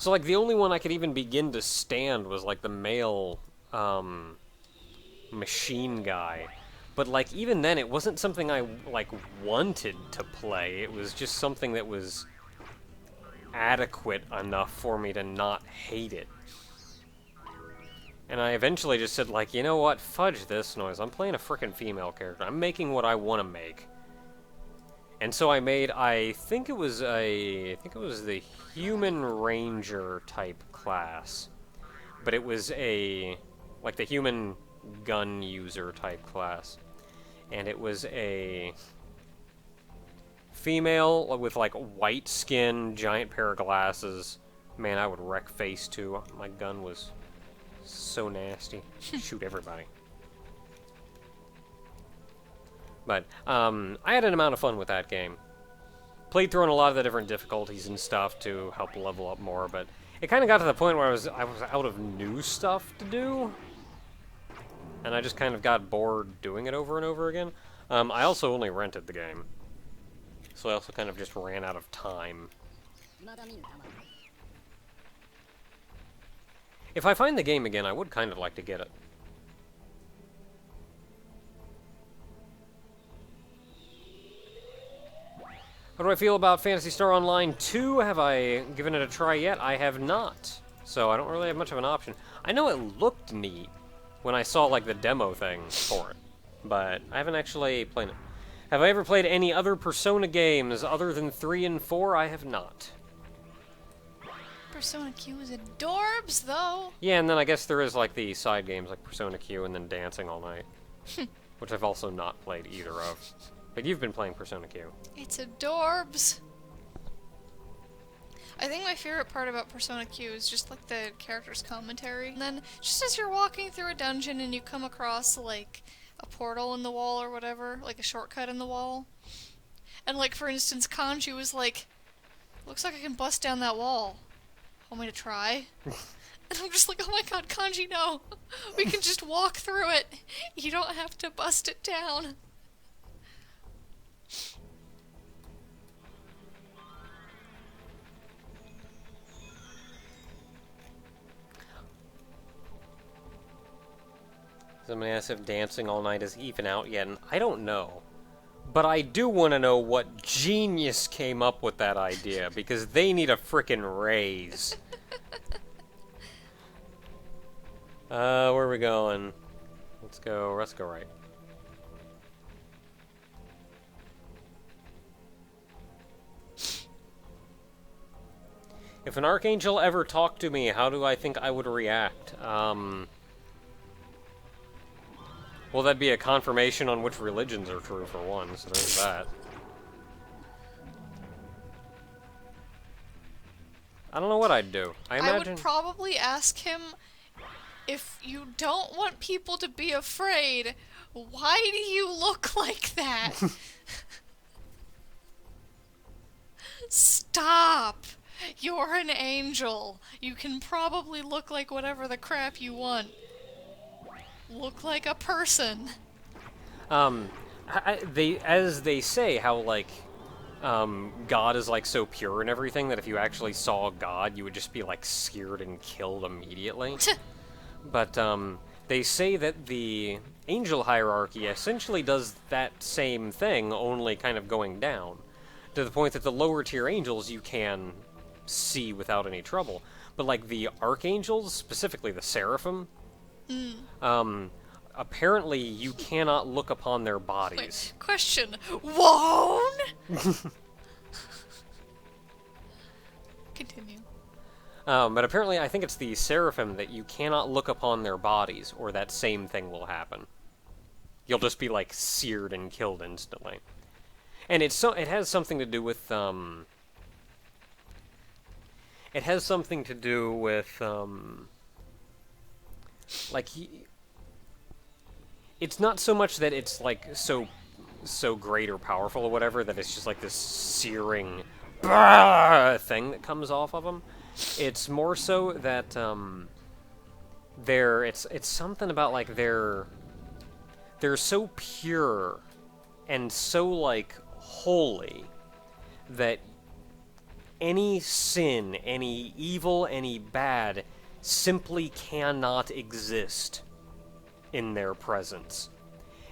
So, like, the only one I could even begin to stand was, like, the male, machine guy. But, like, even then, it wasn't something I, like, wanted to play. It was just something that was adequate enough for me to not hate it. And I eventually just said, like, you know what? Fudge this noise. I'm playing a frickin' female character. I'm making what I want to make. And so I made, I think it was the human ranger type class. But it was like the human gun user type class. And it was a female with, like, white skin, giant pair of glasses. Man, I would wreck face, too. My gun was so nasty. Shoot everybody. But, I had an amount of fun with that game. Played through on a lot of the different difficulties and stuff to help level up more, but it kind of got to the point where I was out of new stuff to do. And I just kind of got bored doing it over and over again. I also only rented the game. So I also kind of just ran out of time. If I find the game again, I would kind of like to get it. How do I feel about Phantasy Star Online 2? Have I given it a try yet? I have not. So I don't really have much of an option. I know it looked neat when I saw, like, the demo thing for it. But I haven't actually played it. Have I ever played any other Persona games other than 3 and 4? I have not. Persona Q is adorbs, though. Yeah, and then I guess there is, like, the side games like Persona Q and then Dancing All Night. Which I've also not played either of. But you've been playing Persona Q. It's adorbs. I think my favorite part about Persona Q is just, like, the character's commentary. And then, just as you're walking through a dungeon and you come across, like, a portal in the wall or whatever, like a shortcut in the wall. And, like, for instance, Kanji was like, looks like I can bust down that wall. Want me to try? And I'm just like, oh my god, Kanji, no! We can just walk through it! You don't have to bust it down! Somebody asked if Dancing All Night is even out yet, and I don't know. But I do want to know what genius came up with that idea, because they need a frickin' raise. Where are we going? Let's go right. If an archangel ever talked to me, how do I think I would react? Well, that'd be a confirmation on which religions are true, for one, so there's that. I don't know what I'd do. I would probably ask him, if you don't want people to be afraid, why do you look like that? Stop! You're an angel. You can probably look like whatever the crap you want. Look like a person. As they say, how, like, God is, like, so pure and everything that if you actually saw God, you would just be, like, scared and killed immediately. But, they say that the angel hierarchy essentially does that same thing, only kind of going down. To the point that the lower tier angels you can see without any trouble. But, like, the archangels, specifically the seraphim, apparently you cannot look upon their bodies. Wait, question. Won't? Continue. But apparently I think it's the seraphim that you cannot look upon their bodies, or that same thing will happen. You'll just be, like, seared and killed instantly. And it has something to do with, it has something to do with, like, it's not so much that it's, like, so great or powerful or whatever, that it's just, like, this searing thing that comes off of them. It's more so that, it's something about, like, they're so pure and so, like, holy that any sin, any evil, any bad simply cannot exist in their presence.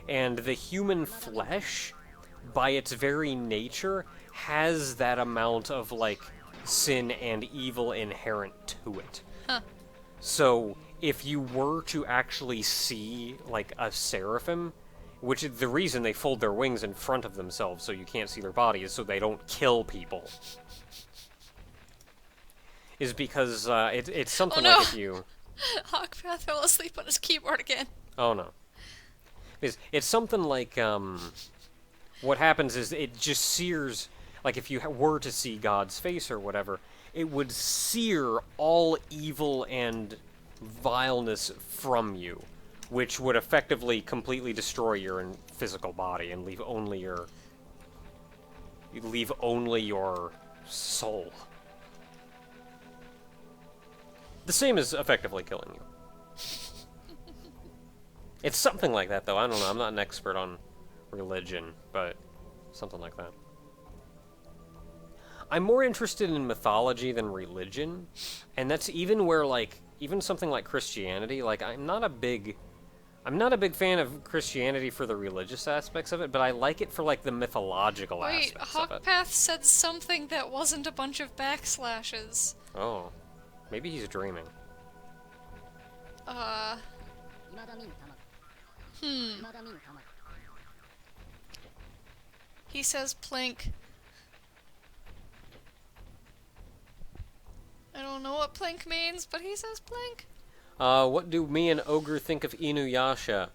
And the human flesh, by its very nature, has that amount of, like, sin and evil inherent to it. Huh. So, if you were to actually see, like, a seraphim, which is the reason they fold their wings in front of themselves so you can't see their body, is so they don't kill people. Is because, it's something like if you... Hawkpath fell asleep on his keyboard again. Oh, no. It's something like, what happens is it just sears, like if you were to see God's face or whatever, it would sear all evil and vileness from you, which would effectively completely destroy your physical body and leave only your soul. The same as effectively killing you. It's something like that, though. I don't know. I'm not an expert on religion, but something like that. I'm more interested in mythology than religion, and that's even where, like, even something like Christianity, like, I'm not a big fan of Christianity for the religious aspects of it, but I like it for, like, the mythological Wait, aspects of it. Hawkpath said something that wasn't a bunch of backslashes. Oh. Maybe he's dreaming. He says plink. I don't know what plink means, but he says plink. What do me and Ogre think of Inuyasha?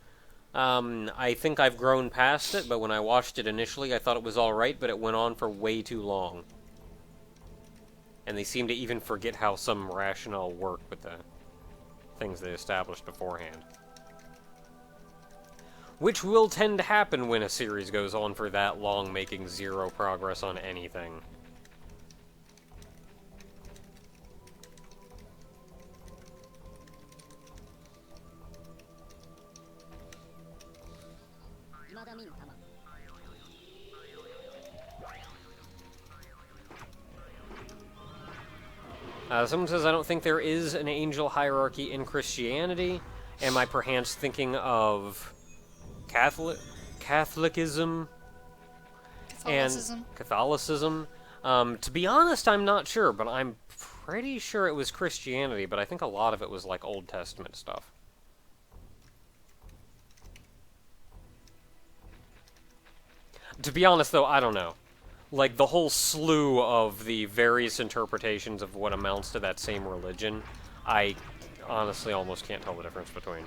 I think I've grown past it, but when I watched it initially, I thought it was alright, but it went on for way too long. And they seem to even forget how some rationale worked with the things they established beforehand. Which will tend to happen when a series goes on for that long, making zero progress on anything. Someone says, I don't think there is an angel hierarchy in Christianity. Am I perhaps thinking of Catholicism? And Catholicism? To be honest, I'm not sure, but I'm pretty sure it was Christianity, but I think a lot of it was, like, Old Testament stuff. To be honest, though, I don't know. Like, the whole slew of the various interpretations of what amounts to that same religion, I honestly almost can't tell the difference between.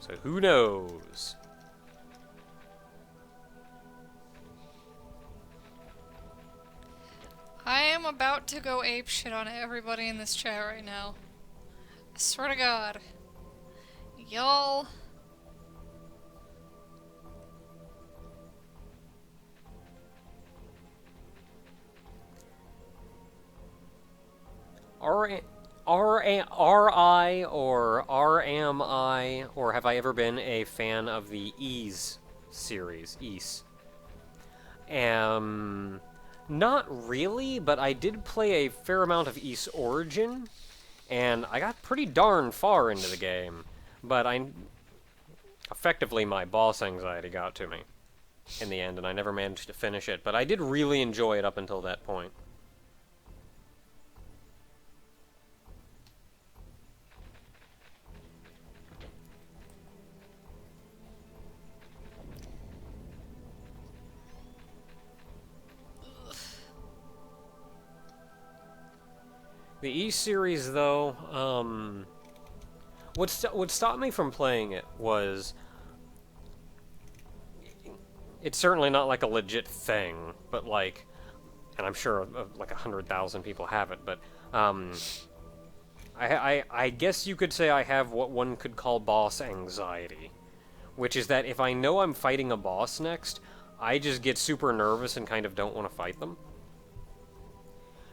So who knows? I am about to go apeshit on everybody in this chat right now. I swear to God. Y'all... R.I. or R.am.I. or have I ever been a fan of the Ys series? Ys. Not really, but I did play a fair amount of Ys Origin, and I got pretty darn far into the game, but effectively my boss anxiety got to me in the end, and I never managed to finish it, but I did really enjoy it up until that point. The E series, though, what stopped me from playing it was it's certainly not like a legit thing, but like, and I'm sure like 100,000 people have it, but I guess you could say I have what one could call boss anxiety, which is that if I know I'm fighting a boss next, I just get super nervous and kind of don't want to fight them.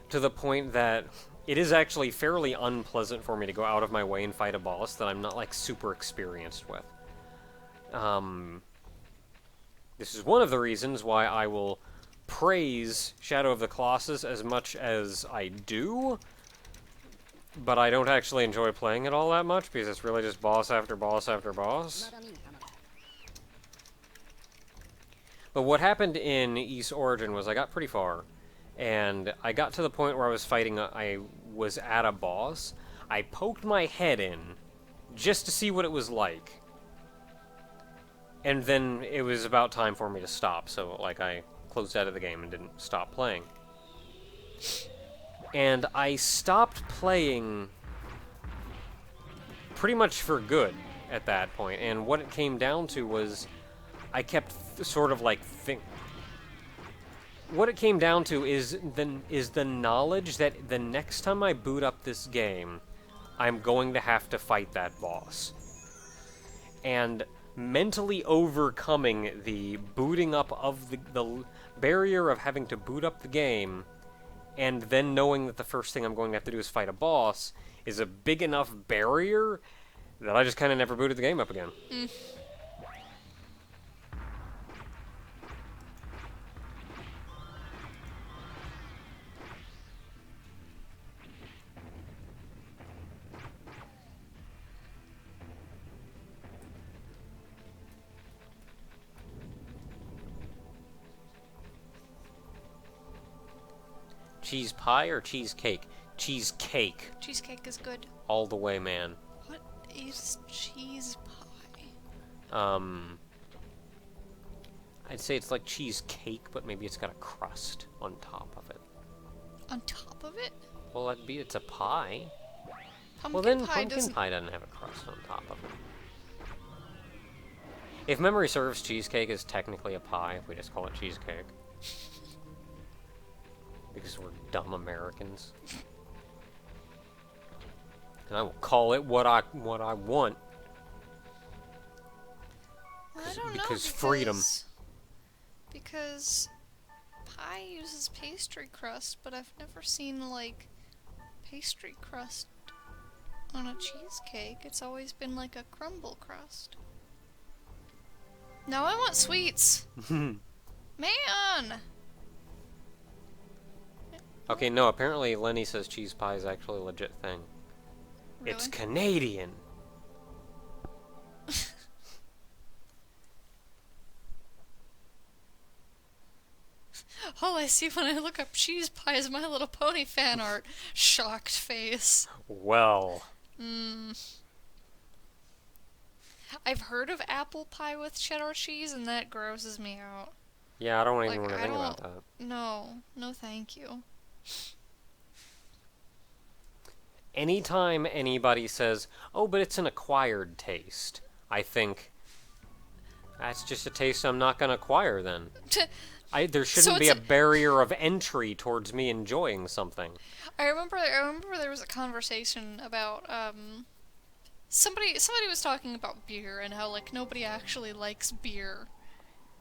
To the point that it is actually fairly unpleasant for me to go out of my way and fight a boss that I'm not, like, super experienced with. This is one of the reasons why I will praise Shadow of the Colossus as much as I do, but I don't actually enjoy playing it all that much, because it's really just boss after boss after boss. But what happened in East Origin was I got pretty far, and I got to the point where I was fighting, I was at a boss. I poked my head in, just to see what it was like. And then it was about time for me to stop, so, like, I closed out of the game and didn't stop playing. And I stopped playing pretty much for good at that point, and what it came down to was I kept sort of like what it came down to is the knowledge that the next time I boot up this game, I'm going to have to fight that boss. And mentally overcoming the booting up of the barrier of having to boot up the game, and then knowing that the first thing I'm going to have to do is fight a boss, is a big enough barrier that I just kind of never booted the game up again. Cheese pie or cheesecake? Cheesecake. Cheesecake is good. All the way, man. What is cheese pie? I'd say it's like cheesecake, but maybe it's got a crust on top of it. On top of it? Well, it's a pie. Pumpkin Well, then pie pumpkin pie doesn't have a crust on top of it. If memory serves, cheesecake is technically a pie. We just call it cheesecake. Because we're dumb Americans. And I will call it what I want. I don't know, because freedom. Because pie uses pastry crust, but I've never seen, like, pastry crust on a cheesecake. It's always been like a crumble crust. Now I want sweets! Man! Okay, no, apparently Lenny says cheese pie is actually a legit thing. Really? It's Canadian! All I see when I look up cheese pie is My Little Pony fan art. Shocked face. Well. I've heard of apple pie with cheddar cheese, and that grosses me out. Yeah, I don't even Like, want to I think don't... about that. No thank you. Anytime anybody says, oh, but it's an acquired taste, I think, that's just a taste I'm not going to acquire then. There shouldn't be a barrier of entry towards me enjoying something. I remember there was a conversation about, somebody was talking about beer and how, like, nobody actually likes beer.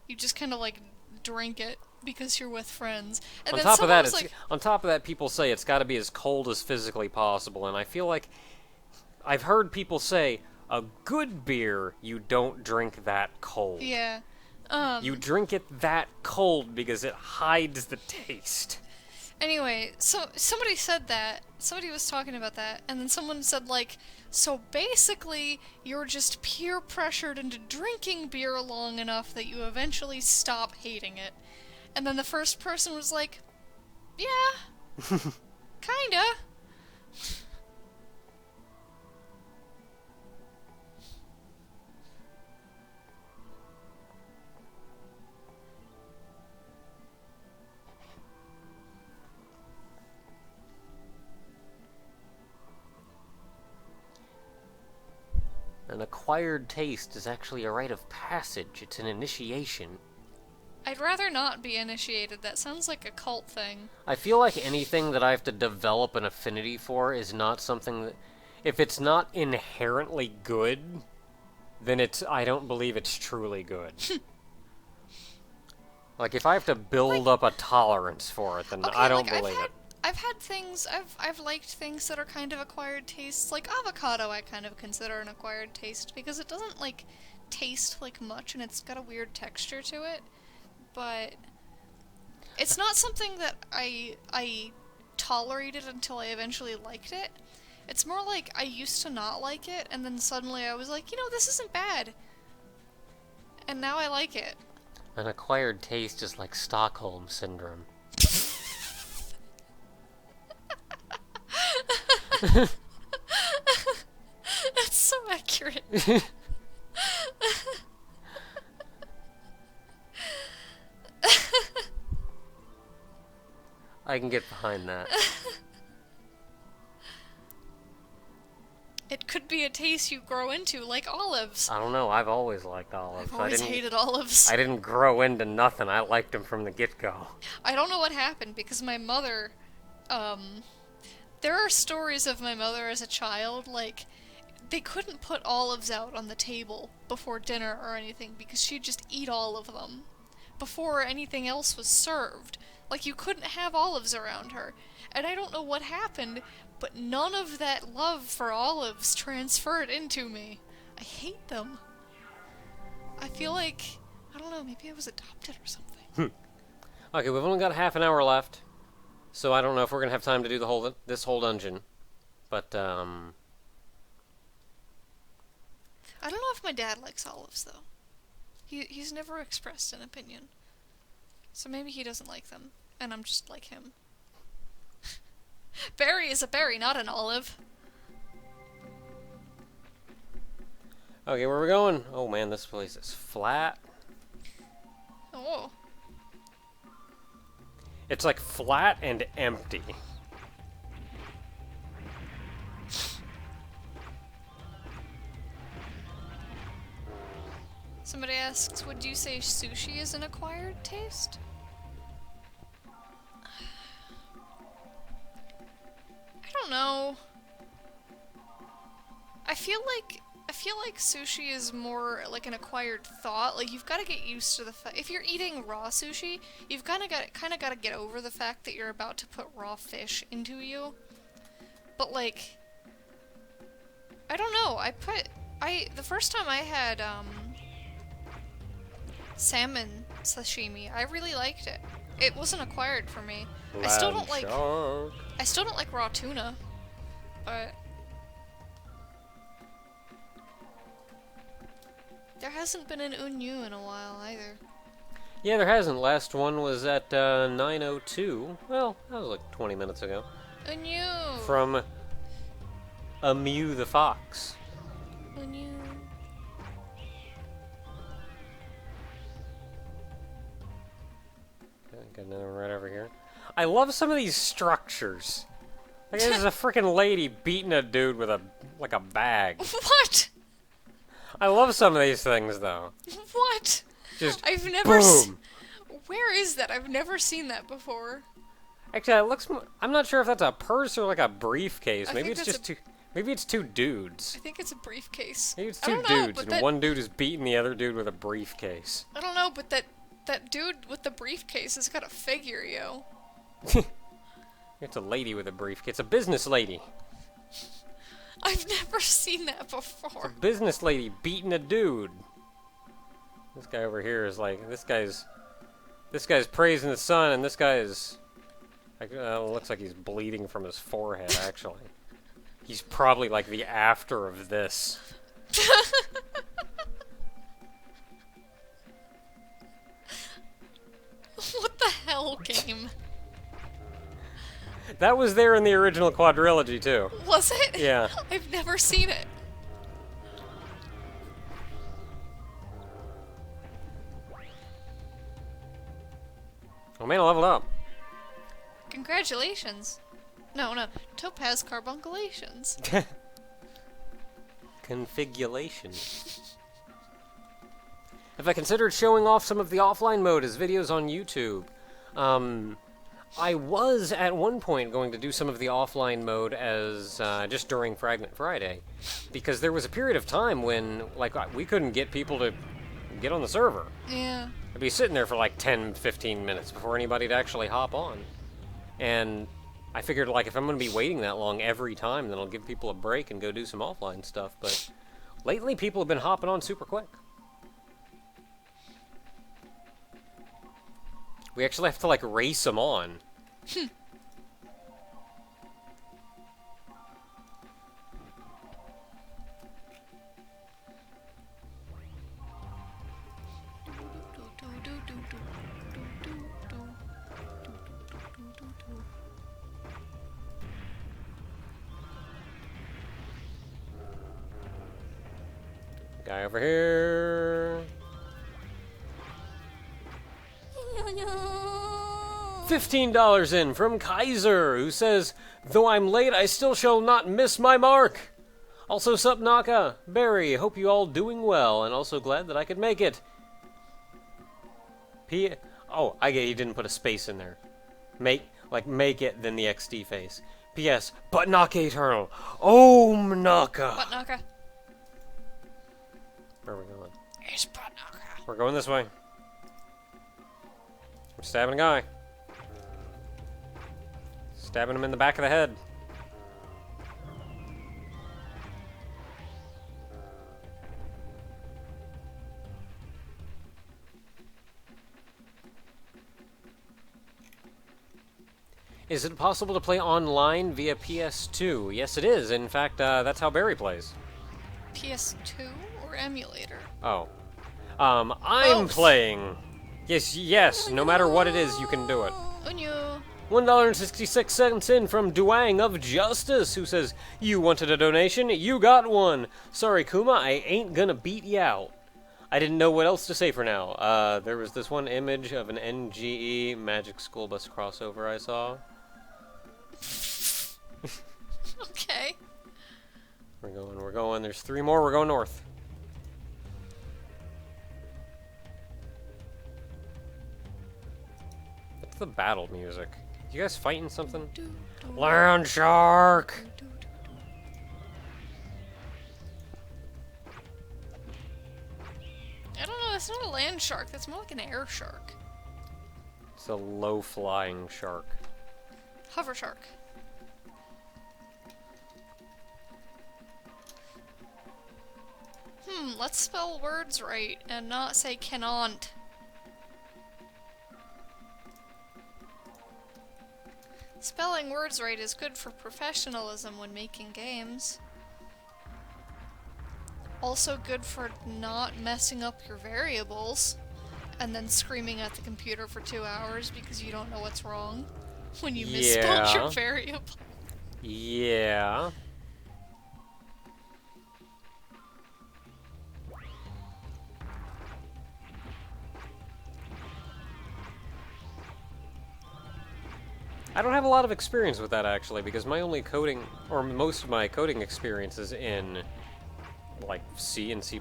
You just kind of, like, drink it because you're with friends. And on then top of that, like, on top of that, people say it's got to be as cold as physically possible, and I feel like I've heard people say a good beer you don't drink that cold. Yeah. You drink it that cold because it hides the taste. Anyway, so somebody said that. Somebody was talking about that, and then someone said, like, so basically you're just peer pressured into drinking beer long enough that you eventually stop hating it. And then the first person was like, yeah, kinda. An acquired taste is actually a rite of passage. It's an initiation. I'd rather not be initiated. That sounds like a cult thing. I feel like anything that I have to develop an affinity for is not something that... If it's not inherently good, then I don't believe it's truly good. Like, if I have to build up a tolerance for it, then okay, I don't like, believe it. I've had things, I've liked things that are kind of acquired tastes. Like avocado I kind of consider an acquired taste because it doesn't, like, taste like much, and it's got a weird texture to it, but it's not something that I tolerated until I eventually liked it. It's more like I used to not like it, and then suddenly I was like, you know, this isn't bad. And now I like it. An acquired taste is like Stockholm Syndrome. That's so accurate. I can get behind that. It could be a taste you grow into, like olives. I don't know, I've always liked olives. I've always hated olives. I didn't grow into nothing, I liked them from the get-go. I don't know what happened, because my mother, there are stories of my mother as a child, like, they couldn't put olives out on the table before dinner or anything, because she'd just eat all of them before anything else was served. Like, you couldn't have olives around her. And I don't know what happened, but none of that love for olives transferred into me. I hate them. I feel like, I don't know, maybe I was adopted or something. Okay, we've only got half an hour left, so I don't know if we're gonna have time to do this whole dungeon. But I don't know if my dad likes olives, though. He's never expressed an opinion. So maybe he doesn't like them, and I'm just like him. Berry is a berry, not an olive. okay, where are we going? Oh man, this place is flat. Oh. It's like flat and empty. Somebody asks, would you say sushi is an acquired taste? I don't know. I feel like sushi is more like an acquired thought. Like, you've got to get used to the fact, if you're eating raw sushi, you've kind of got to get over the fact that you're about to put raw fish into you. But like, I don't know. The first time I had salmon sashimi, I really liked it. It wasn't acquired for me. I still don't like raw tuna, but there hasn't been an unyu in a while either. Yeah, there hasn't. Last one was at 9:02. Well, that was like 20 minutes ago. Unyu! From Mew the Fox. Unyu. Okay, got another one right over here. I love some of these structures. Like, there's a freaking lady beating a dude with a bag. What? I love some of these things, though. What? Just I've never boom. Where is that? I've never seen that before. Actually, it looks. I'm not sure if that's a purse or like a briefcase. I Maybe think it's that's just two. Maybe it's two dudes. I think it's a briefcase. Maybe it's I two don't know, dudes, but and that, one dude is beating the other dude with a briefcase. I don't know, but that dude with the briefcase has got a figure, yo. It's a lady with a briefcase. It's a business lady. I've never seen that It's a before. business lady beating a dude. This guy over here is like, this guy's praising the sun, and this guy is, like, looks like he's bleeding from his forehead, actually. He's probably like the after of this. What the hell, game? That was there in the original quadrilogy, too. Was it? Yeah. I've never seen it. Oh man, I leveled up. Congratulations. No, Topaz carbunculations. Configulation. If I considered showing off some of the offline mode as videos on YouTube, I was at one point going to do some of the offline mode as just during Frägment Friday, because there was a period of time when we couldn't get people to get on the server. Yeah. I'd be sitting there for like 10, 15 minutes before anybody'd actually hop on. And I figured, like, if I'm going to be waiting that long every time, then I'll give people a break and go do some offline stuff. But lately, people have been hopping on super quick. We actually have to, like, race them on. Guy over here. $15 in from Kaiser, who says, "Though I'm late, I still shall not miss my mark." Also, sup Naka, Barry, hope you all doing well, and also glad that I could make it. Oh, I get he didn't put a space in there. Make it, then the XD face. P.S. But Naka Eternal. Om Naka. Butt Naka. Where are we going? It's Butt Naka. We're going this way. I'm stabbing a guy. Stabbing him in the back of the head. Is it possible to play online via PS2? Yes, it is. In fact, that's how Barry plays. PS2 or emulator? Oh. I'm Both. playing. Yes, no matter what it is, you can do it. Unyo. $1.66 in from Duang of Justice, who says, "You wanted a donation? You got one. Sorry, Kuma, I ain't gonna beat you out." I didn't know what else to say for now. There was this one image of an NGE Magic School Bus crossover I saw. Okay. We're going. There's 3 more. We're going north. What's the battle music? You guys fighting something? Land shark! I don't know, that's not a land shark, that's more like an air shark. It's a low-flying shark. Hover shark. Let's spell words right and not say cannot. Spelling words right is good for professionalism when making games. Also good for not messing up your variables and then screaming at the computer for 2 hours because you don't know what's wrong when you misspelled your variable. Yeah. I don't have a lot of experience with that, actually, because my only coding, or most of my coding experience is in, like, C and C++.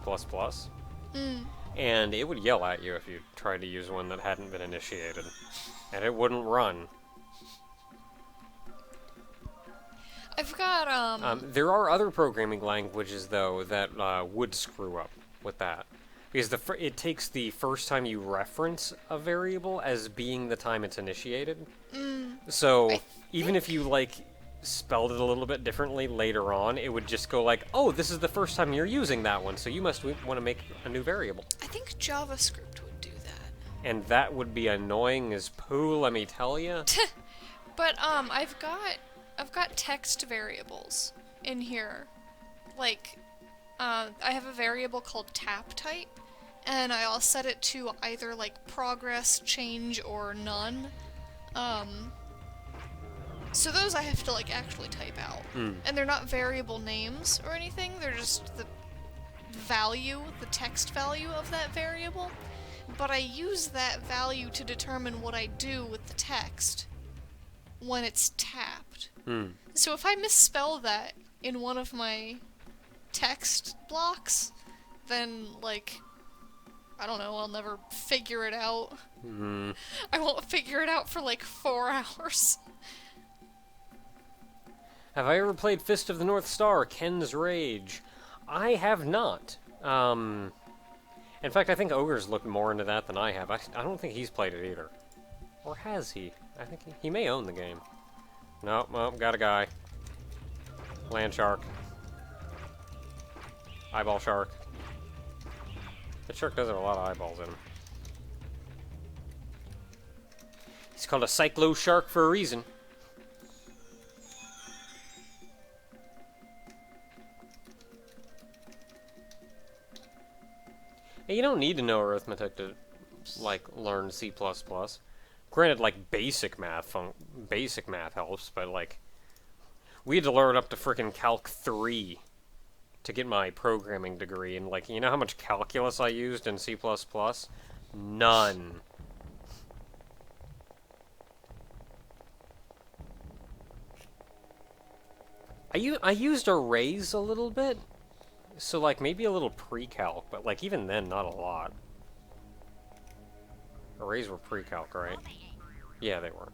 And it would yell at you if you tried to use one that hadn't been initiated. And it wouldn't run. I've got, There are other programming languages, though, that would screw up with that. Because it takes the first time you reference a variable as being the time it's initiated. So even if you, like, spelled it a little bit differently later on, it would just go like, oh, this is the first time you're using that one, so you must want to make a new variable. I think JavaScript would do that. And that would be annoying as poo, let me tell you. But I've got text variables in here. Like, I have a variable called tap type, and I'll set it to either like progress, change, or none. So those I have to like actually type out. And they're not variable names or anything, they're just the value, the text value of that variable. But I use that value to determine what I do with the text when it's tapped. So if I misspell that in one of my text blocks, then, like, I don't know, I'll never figure it out. I won't figure it out for like 4 hours. Have I ever played Fist of the North Star, Ken's Rage? I have not. In fact, I think Ogre's looked more into that than I have. I don't think he's played it either. Or has he? I think he may own the game. Nope, well, got a guy. Land shark. Eyeball shark. That shark does have a lot of eyeballs in him. He's called a Cyclo Shark for a reason. Hey, you don't need to know arithmetic to, like, learn C++. Granted, like, basic math helps, but, like, we had to learn up to frickin' Calc 3 to get my programming degree, and, like, you know how much calculus I used in C++? None. I used arrays a little bit, so, like, maybe a little pre-calc, but, like, even then, not a lot. Arrays were pre-calc, right? Yeah, they were.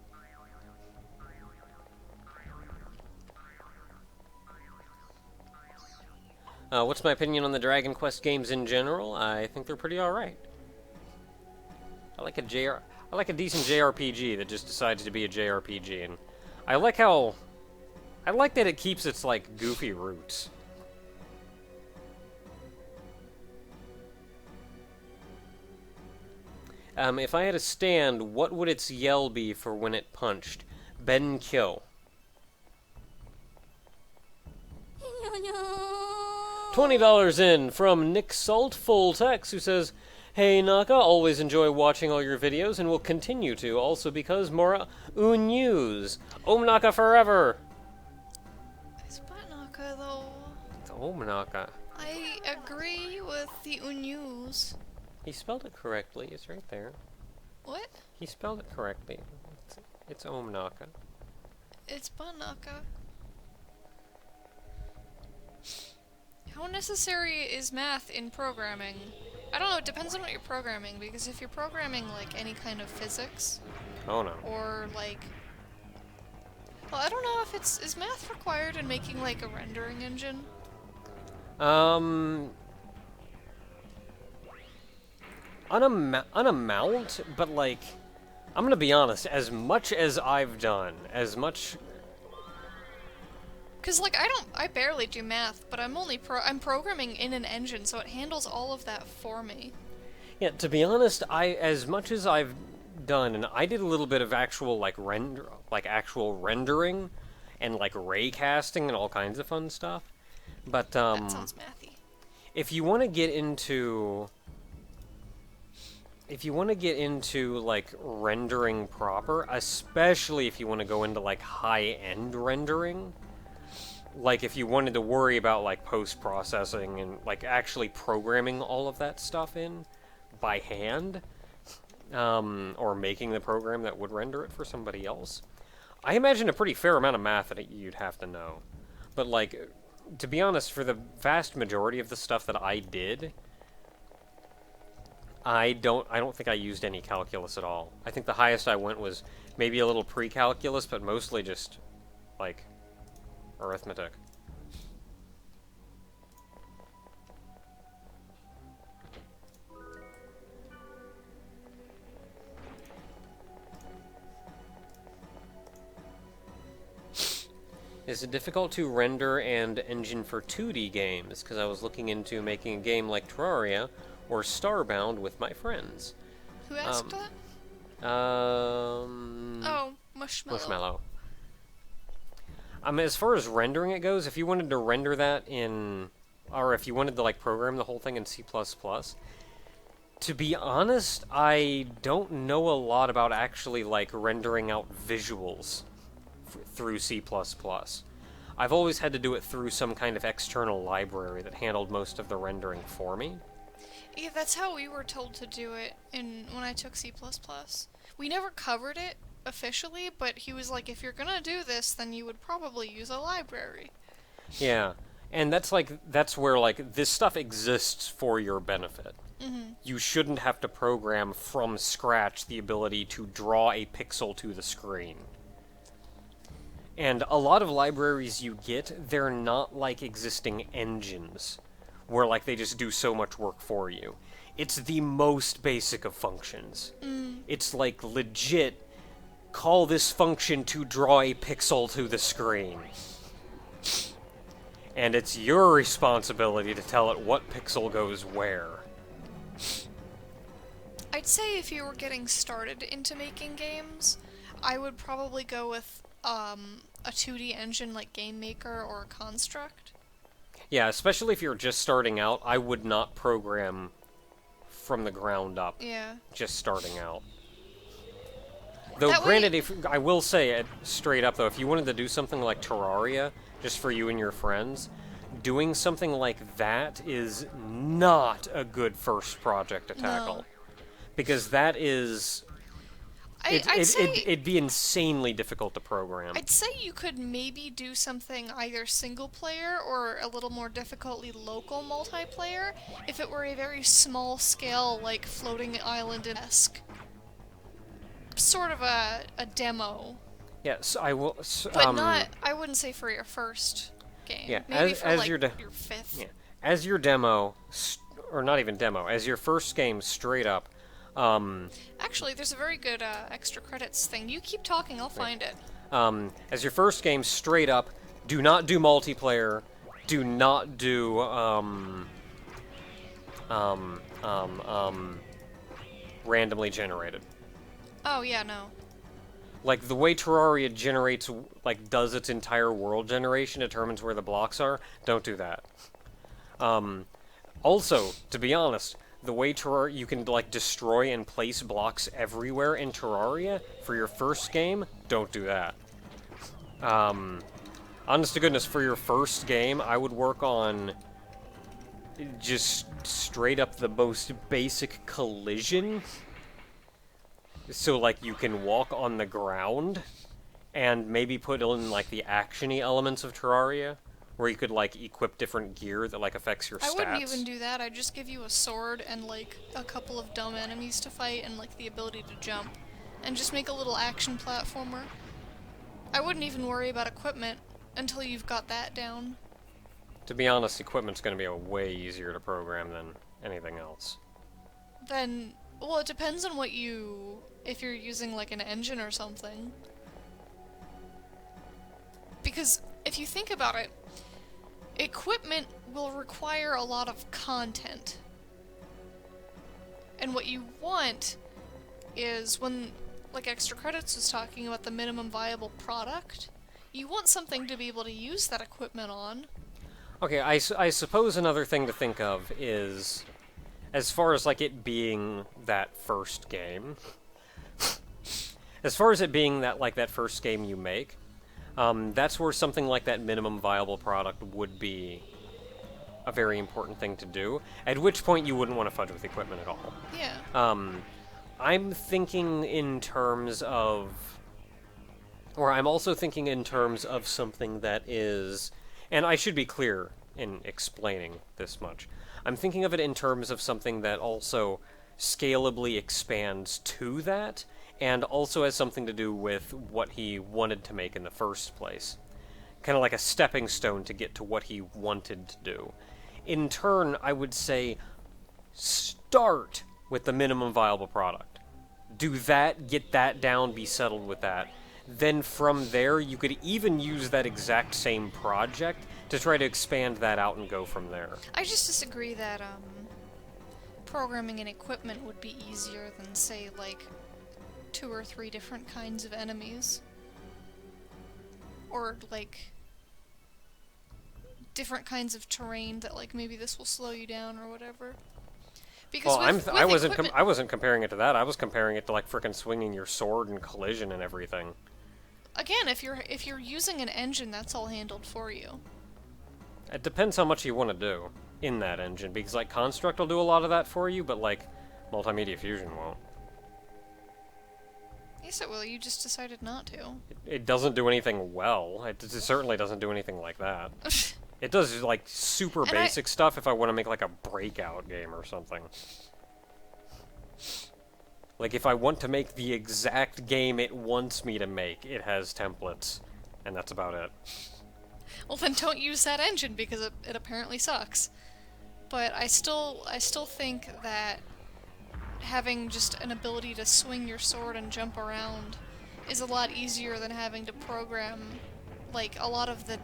What's my opinion on the Dragon Quest games in general? I think they're pretty alright. I like a decent JRPG that just decides to be a JRPG, and I like that it keeps its, like, goofy roots. If I had a stand, what would its yell be for when it punched? Ben Kyo. $20 in from Nick Salt Full Text, who says, "Hey Naka, always enjoy watching all your videos and will continue to, also because more news. Om Naka forever." It's butt Naka though. It's Om Naka. I agree with the news. He spelled it correctly. It's right there. What? He spelled it correctly. It's Om Naka. It's butt Naka. How necessary is math in programming? I don't know, it depends on what you're programming, because if you're programming, like, any kind of physics... Oh no. Or, like... Well, I don't know if is math required in making, like, a rendering engine? On a mount, but, like, I'm gonna be honest, as much as I've done, as much... Because, like, I barely do math, but I'm programming in an engine, so it handles all of that for me. Yeah, to be honest, as much as I've done, and I did a little bit of actual, like, actual rendering, and, like, ray casting and all kinds of fun stuff, but, That sounds mathy. if you want to get into, like, rendering proper, especially if you want to go into, like, high-end rendering, like, if you wanted to worry about, like, post-processing and, like, actually programming all of that stuff in by hand, or making the program that would render it for somebody else, I imagine a pretty fair amount of math that you'd have to know. But, like, to be honest, for the vast majority of the stuff that I did, I don't think I used any calculus at all. I think the highest I went was maybe a little pre-calculus, but mostly just, like, arithmetic. Is it difficult to render and engine for 2D games? Because I was looking into making a game like Terraria or Starbound with my friends. Who asked that? Oh, Mushmallow. As far as rendering it goes, if you wanted to render that in, or if you wanted to, like, program the whole thing in C++, to be honest, I don't know a lot about actually, like, rendering out visuals through C++. I've always had to do it through some kind of external library that handled most of the rendering for me. Yeah, that's how we were told to do it when I took C++. We never covered it officially, but he was like, if you're gonna do this, then you would probably use a library. Yeah, and that's where, like, this stuff exists for your benefit. Mm-hmm. You shouldn't have to program from scratch the ability to draw a pixel to the screen. And a lot of libraries you get, they're not like existing engines, where, like, they just do so much work for you. It's the most basic of functions. It's like, legit, call this function to draw a pixel to the screen. And it's your responsibility to tell it what pixel goes where. I'd say if you were getting started into making games, I would probably go with a 2D engine like Game Maker or Construct. Yeah, especially if you're just starting out, I would not program from the ground up. Yeah. Just starting out. Though, That granted, way- if I will say it straight up, though, if you wanted to do something like Terraria, just for you and your friends, doing something like that is not a good first project to tackle. No. Because that is... I'd say It'd be insanely difficult to program. I'd say you could maybe do something either single player or a little more difficultly local multiplayer if it were a very small scale, like floating island-esque sort of a demo. Yes, I will... But not, I wouldn't say for your first game. Yeah, Maybe as- for as like your your fifth. Yeah. As your demo, or not even demo, as your first game straight up, Actually, there's a very good extra credits thing. You keep talking, I'll find it. as your first game straight up, do not do multiplayer, do not do, randomly generated. Oh, yeah, no. Like, the way Terraria generates, like, does its entire world generation, determines where the blocks are, don't do that. Also, to be honest, the way Terraria, you can, like, destroy and place blocks everywhere in Terraria for your first game, don't do that. Honest to goodness, for your first game, I would work on just straight up the most basic collision. So, like, you can walk on the ground, and maybe put in, like, the action-y elements of Terraria, where you could, like, equip different gear that, like, affects your stats. I wouldn't even do that. I'd just give you a sword and, like, a couple of dumb enemies to fight and, like, the ability to jump. And just make a little action platformer. I wouldn't even worry about equipment until you've got that down. To be honest, equipment's going to be way easier to program than anything else. Then, well, it depends on what you... if you're using, like, an engine or something. Because, if you think about it, equipment will require a lot of content. And what you want is when, like Extra Credits was talking about the minimum viable product, you want something to be able to use that equipment on. Okay, I suppose another thing to think of is, as far as, like, it being that first game, as far as it being that, like, that first game you make, that's where something like that minimum viable product would be a very important thing to do, at which point you wouldn't want to fudge with equipment at all. Yeah. I'm thinking in terms of... or I'm also thinking in terms of something that is... and I should be clear in explaining this much. I'm thinking of it in terms of something that also scalably expands to that, and also has something to do with what he wanted to make in the first place. Kind of like a stepping stone to get to what he wanted to do. In turn, I would say, start with the minimum viable product. Do that, get that down, be settled with that. Then from there, you could even use that exact same project to try to expand that out and go from there. I just disagree that, programming and equipment would be easier than, say, like, 2 or 3 different kinds of enemies. Or, like, different kinds of terrain that, like, maybe this will slow you down or whatever. Because Well, with I wasn't comparing it to that. I was comparing it to, like, frickin' swinging your sword and collision and everything. Again, if you're using an engine, that's all handled for you. It depends how much you want to do in that engine, because, like, Construct will do a lot of that for you, but, like, Multimedia Fusion won't. Yes, it will. You just decided not to. It doesn't do anything well. It certainly doesn't do anything like that. It does, like, super And basic stuff if I want to make, like, a breakout game or something. Like, if I want to make the exact game it wants me to make, it has templates. And that's about it. Well, then don't use that engine because it apparently sucks. But I still think that having just an ability to swing your sword and jump around is a lot easier than having to program, like, a lot of the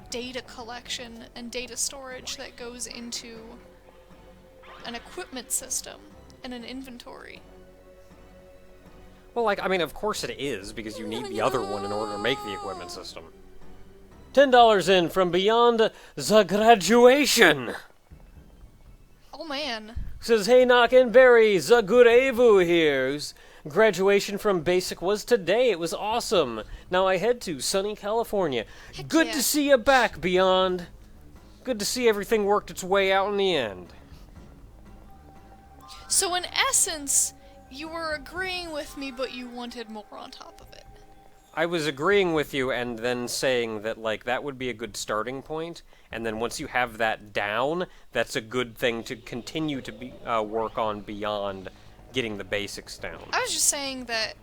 data collection and data storage that goes into an equipment system and an inventory. Well, like, I mean, of course it is, because you need the other one in order to make the equipment system. $10 in from Beyond the Graduation. Oh man. Says, hey, Knock and Barry, Zagurevu here. Graduation from Basic was today. It was awesome. Now I head to sunny California. Heck Good yeah. to see you back, Beyond. Good to see everything worked its way out in the end. So in essence, you were agreeing with me, but you wanted more on top of it. I was agreeing with you and then saying that, like, that would be a good starting point, and then once you have that down, that's a good thing to continue to work on beyond getting the basics down. I was just saying that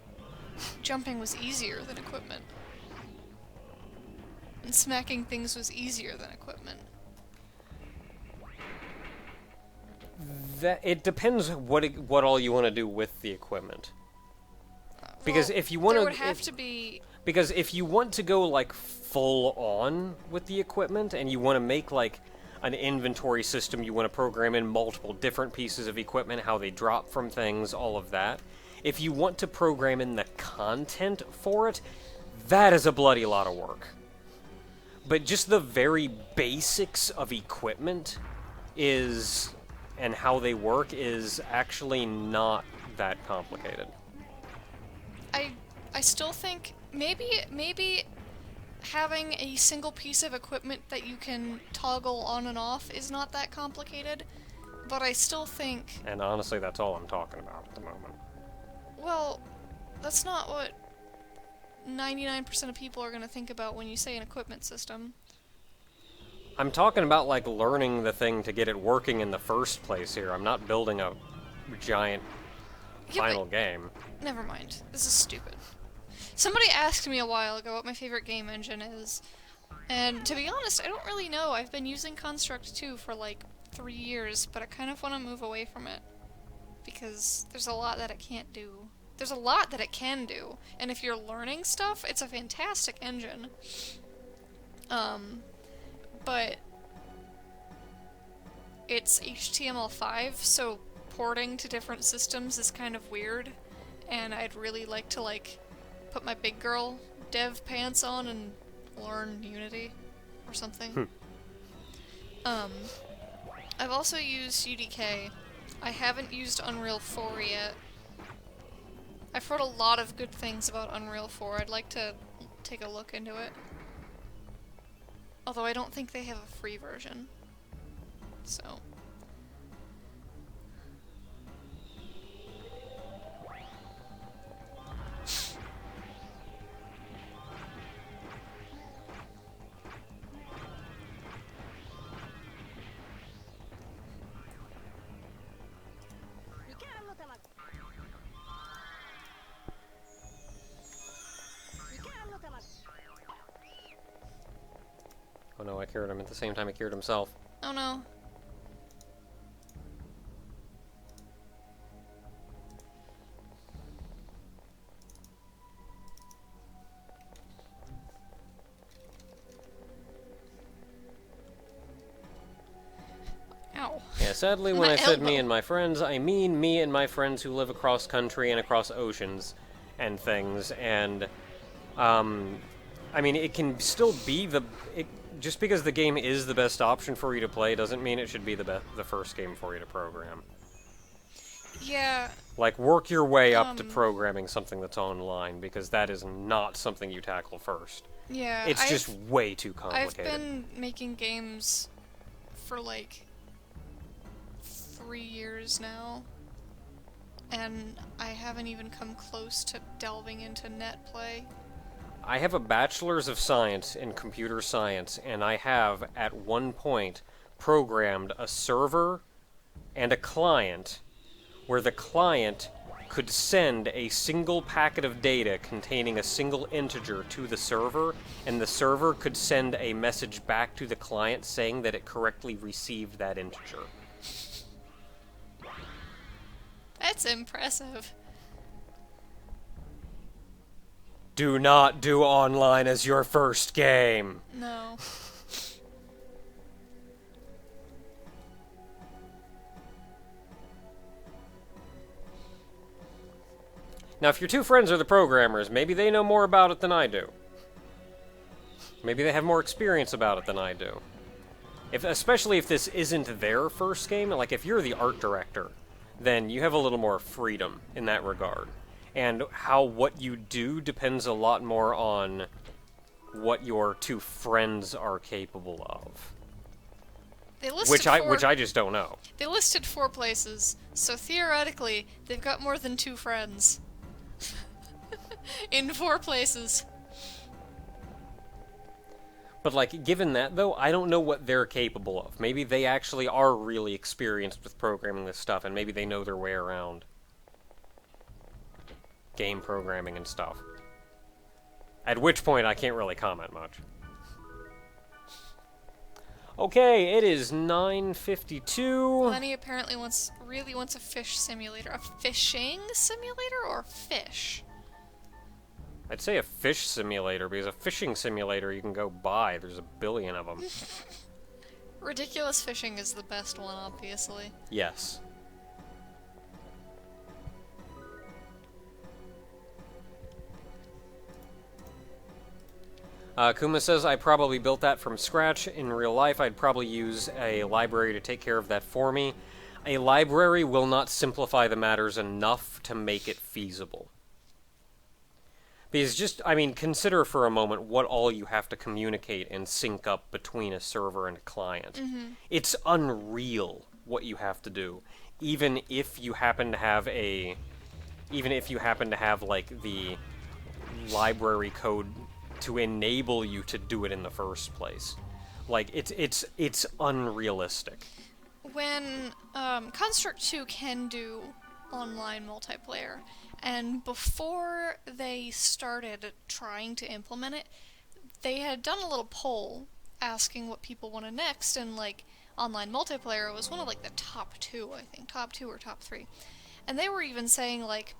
jumping was easier than equipment. And smacking things was easier than equipment. That it depends what all you want to do with the equipment. Because Well, if you want there would have to be... Because if you want to go, like, full on with the equipment, and you want to make, like, an inventory system, you want to program in multiple different pieces of equipment, how they drop from things, all of that. If you want to program in the content for it, that is a bloody lot of work. But just the very basics of equipment is, and how they work, is actually not that complicated. I still think maybe having a single piece of equipment that you can toggle on and off is not that complicated, but I still think... And honestly, that's all I'm talking about at the moment. Well, that's not what 99% of people are going to think about when you say an equipment system. I'm talking about, like, learning the thing to get it working in the first place here. I'm not building a giant final game. Never mind. This is stupid. Somebody asked me a while ago what my favorite game engine is, and to be honest, I don't really know. I've been using Construct 2 for like 3 years, but I kind of want to move away from it, because there's a lot that it can't do. There's a lot that it can do, and if you're learning stuff, it's a fantastic engine. But it's HTML5, so porting to different systems is kind of weird, and I'd really like to, like, put my big girl dev pants on and learn Unity or something. I've also used UDK. I haven't used Unreal 4 yet. I've heard a lot of good things about Unreal 4. I'd like to take a look into it. Although I don't think they have a free version. So... Oh no, I cured him at the same time he cured himself. Oh no. Ow. Yeah, sadly, when I said me and my friends, I mean me and my friends who live across country and across oceans and things, and, I mean, it can still be just because the game is the best option for you to play doesn't mean it should be the first game for you to program. Yeah. Like, work your way up to programming something that's online, because that is not something you tackle first. Yeah. It's just way too complicated. I've been making games for, like, 3 years now, and I haven't even come close to delving into net play. I have a bachelor's of science in computer science, and I have, at one point, programmed a server and a client where the client could send a single packet of data containing a single integer to the server, and the server could send a message back to the client saying that it correctly received that integer. That's impressive. Do not do online as your first game. No. Now, if your two friends are the programmers, maybe they know more about it than I do. Maybe they have more experience about it than I do. Especially if this isn't their first game, like if you're the art director, then you have a little more freedom in that regard. And what you do depends a lot more on what your two friends are capable of. They listed Which I just don't know. They listed 4 places, so theoretically, they've got more than 2 friends. In 4 places. But, like, given that, though, I don't know what they're capable of. Maybe they actually are really experienced with programming this stuff, and maybe they know their way around game programming and stuff. At which point, I can't really comment much. Okay, it is 9:52. Lenny apparently really wants a fish simulator. A fishing simulator or fish? I'd say a fish simulator, because a fishing simulator you can go buy. There's a billion of them. Ridiculous Fishing is the best one, obviously. Yes. Kuma says, I probably built that from scratch. In real life, I'd probably use a library to take care of that for me. A library will not simplify the matters enough to make it feasible. Because consider for a moment what all you have to communicate and sync up between a server and a client. Mm-hmm. It's unreal what you have to do. Even if you happen to have like the library code to enable you to do it in the first place. Like, it's unrealistic. When Construct 2 can do online multiplayer, and before they started trying to implement it, they had done a little poll asking what people wanted next, and like online multiplayer was one of like the top 2, I think, top 2 or top 3. And they were even saying like,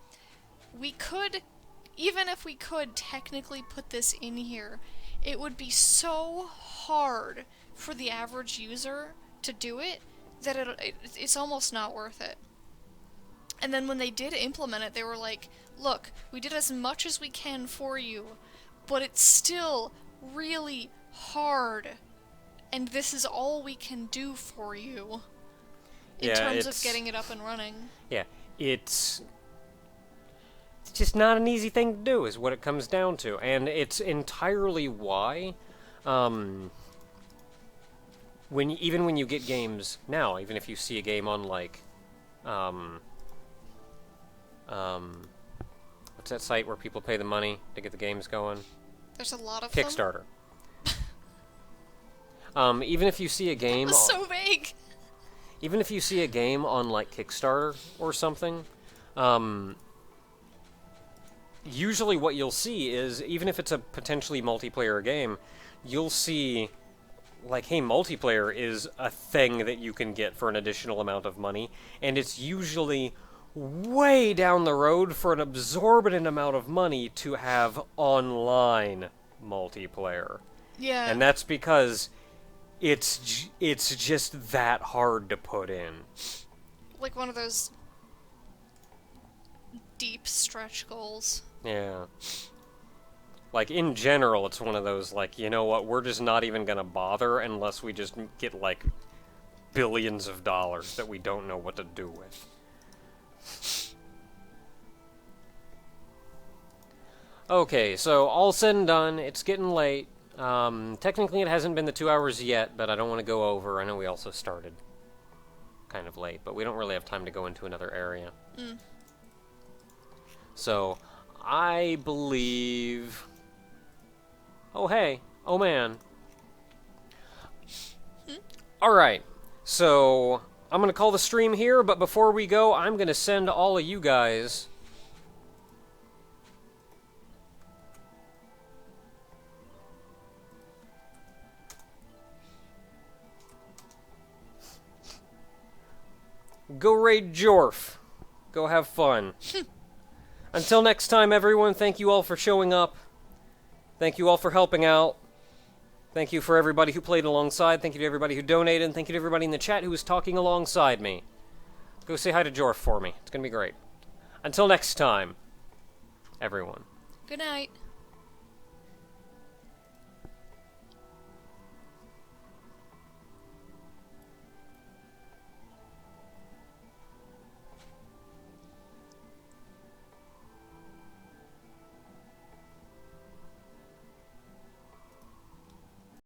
even if we could technically put this in here, it would be so hard for the average user to do it that it's almost not worth it. And then when they did implement it, they were like, look, we did as much as we can for you, but it's still really hard, and this is all we can do for you in terms of getting it up and running. Yeah, it's just not an easy thing to do, is what it comes down to. And it's entirely why, even when you get games now, even if you see a game on, like, what's that site where people pay the money to get the games going? There's a lot of Kickstarter. Even if you see a game... That was so vague! Even if you see a game on, like, Kickstarter or something, usually what you'll see is, even if it's a potentially multiplayer game, you'll see, like, hey, multiplayer is a thing that you can get for an additional amount of money, and it's usually way down the road for an exorbitant amount of money to have online multiplayer. Yeah. And that's because it's just that hard to put in. Like one of those deep stretch goals. Yeah. Like, in general, it's one of those, like, you know what, we're just not even gonna bother unless we just get, like, billions of dollars that we don't know what to do with. Okay, so all said and done, it's getting late. Technically it hasn't been the 2 hours yet, but I don't want to go over. I know we also started kind of late, but we don't really have time to go into another area. Mm. So, I believe... Oh, hey. Oh, man. Alright, so I'm going to call the stream here, but before we go, I'm going to send all of you guys... Go raid Jorf. Go have fun. Until next time, everyone, thank you all for showing up. Thank you all for helping out. Thank you for everybody who played alongside. Thank you to everybody who donated. And thank you to everybody in the chat who was talking alongside me. Go say hi to Jorf for me. It's going to be great. Until next time. everyone. Good night.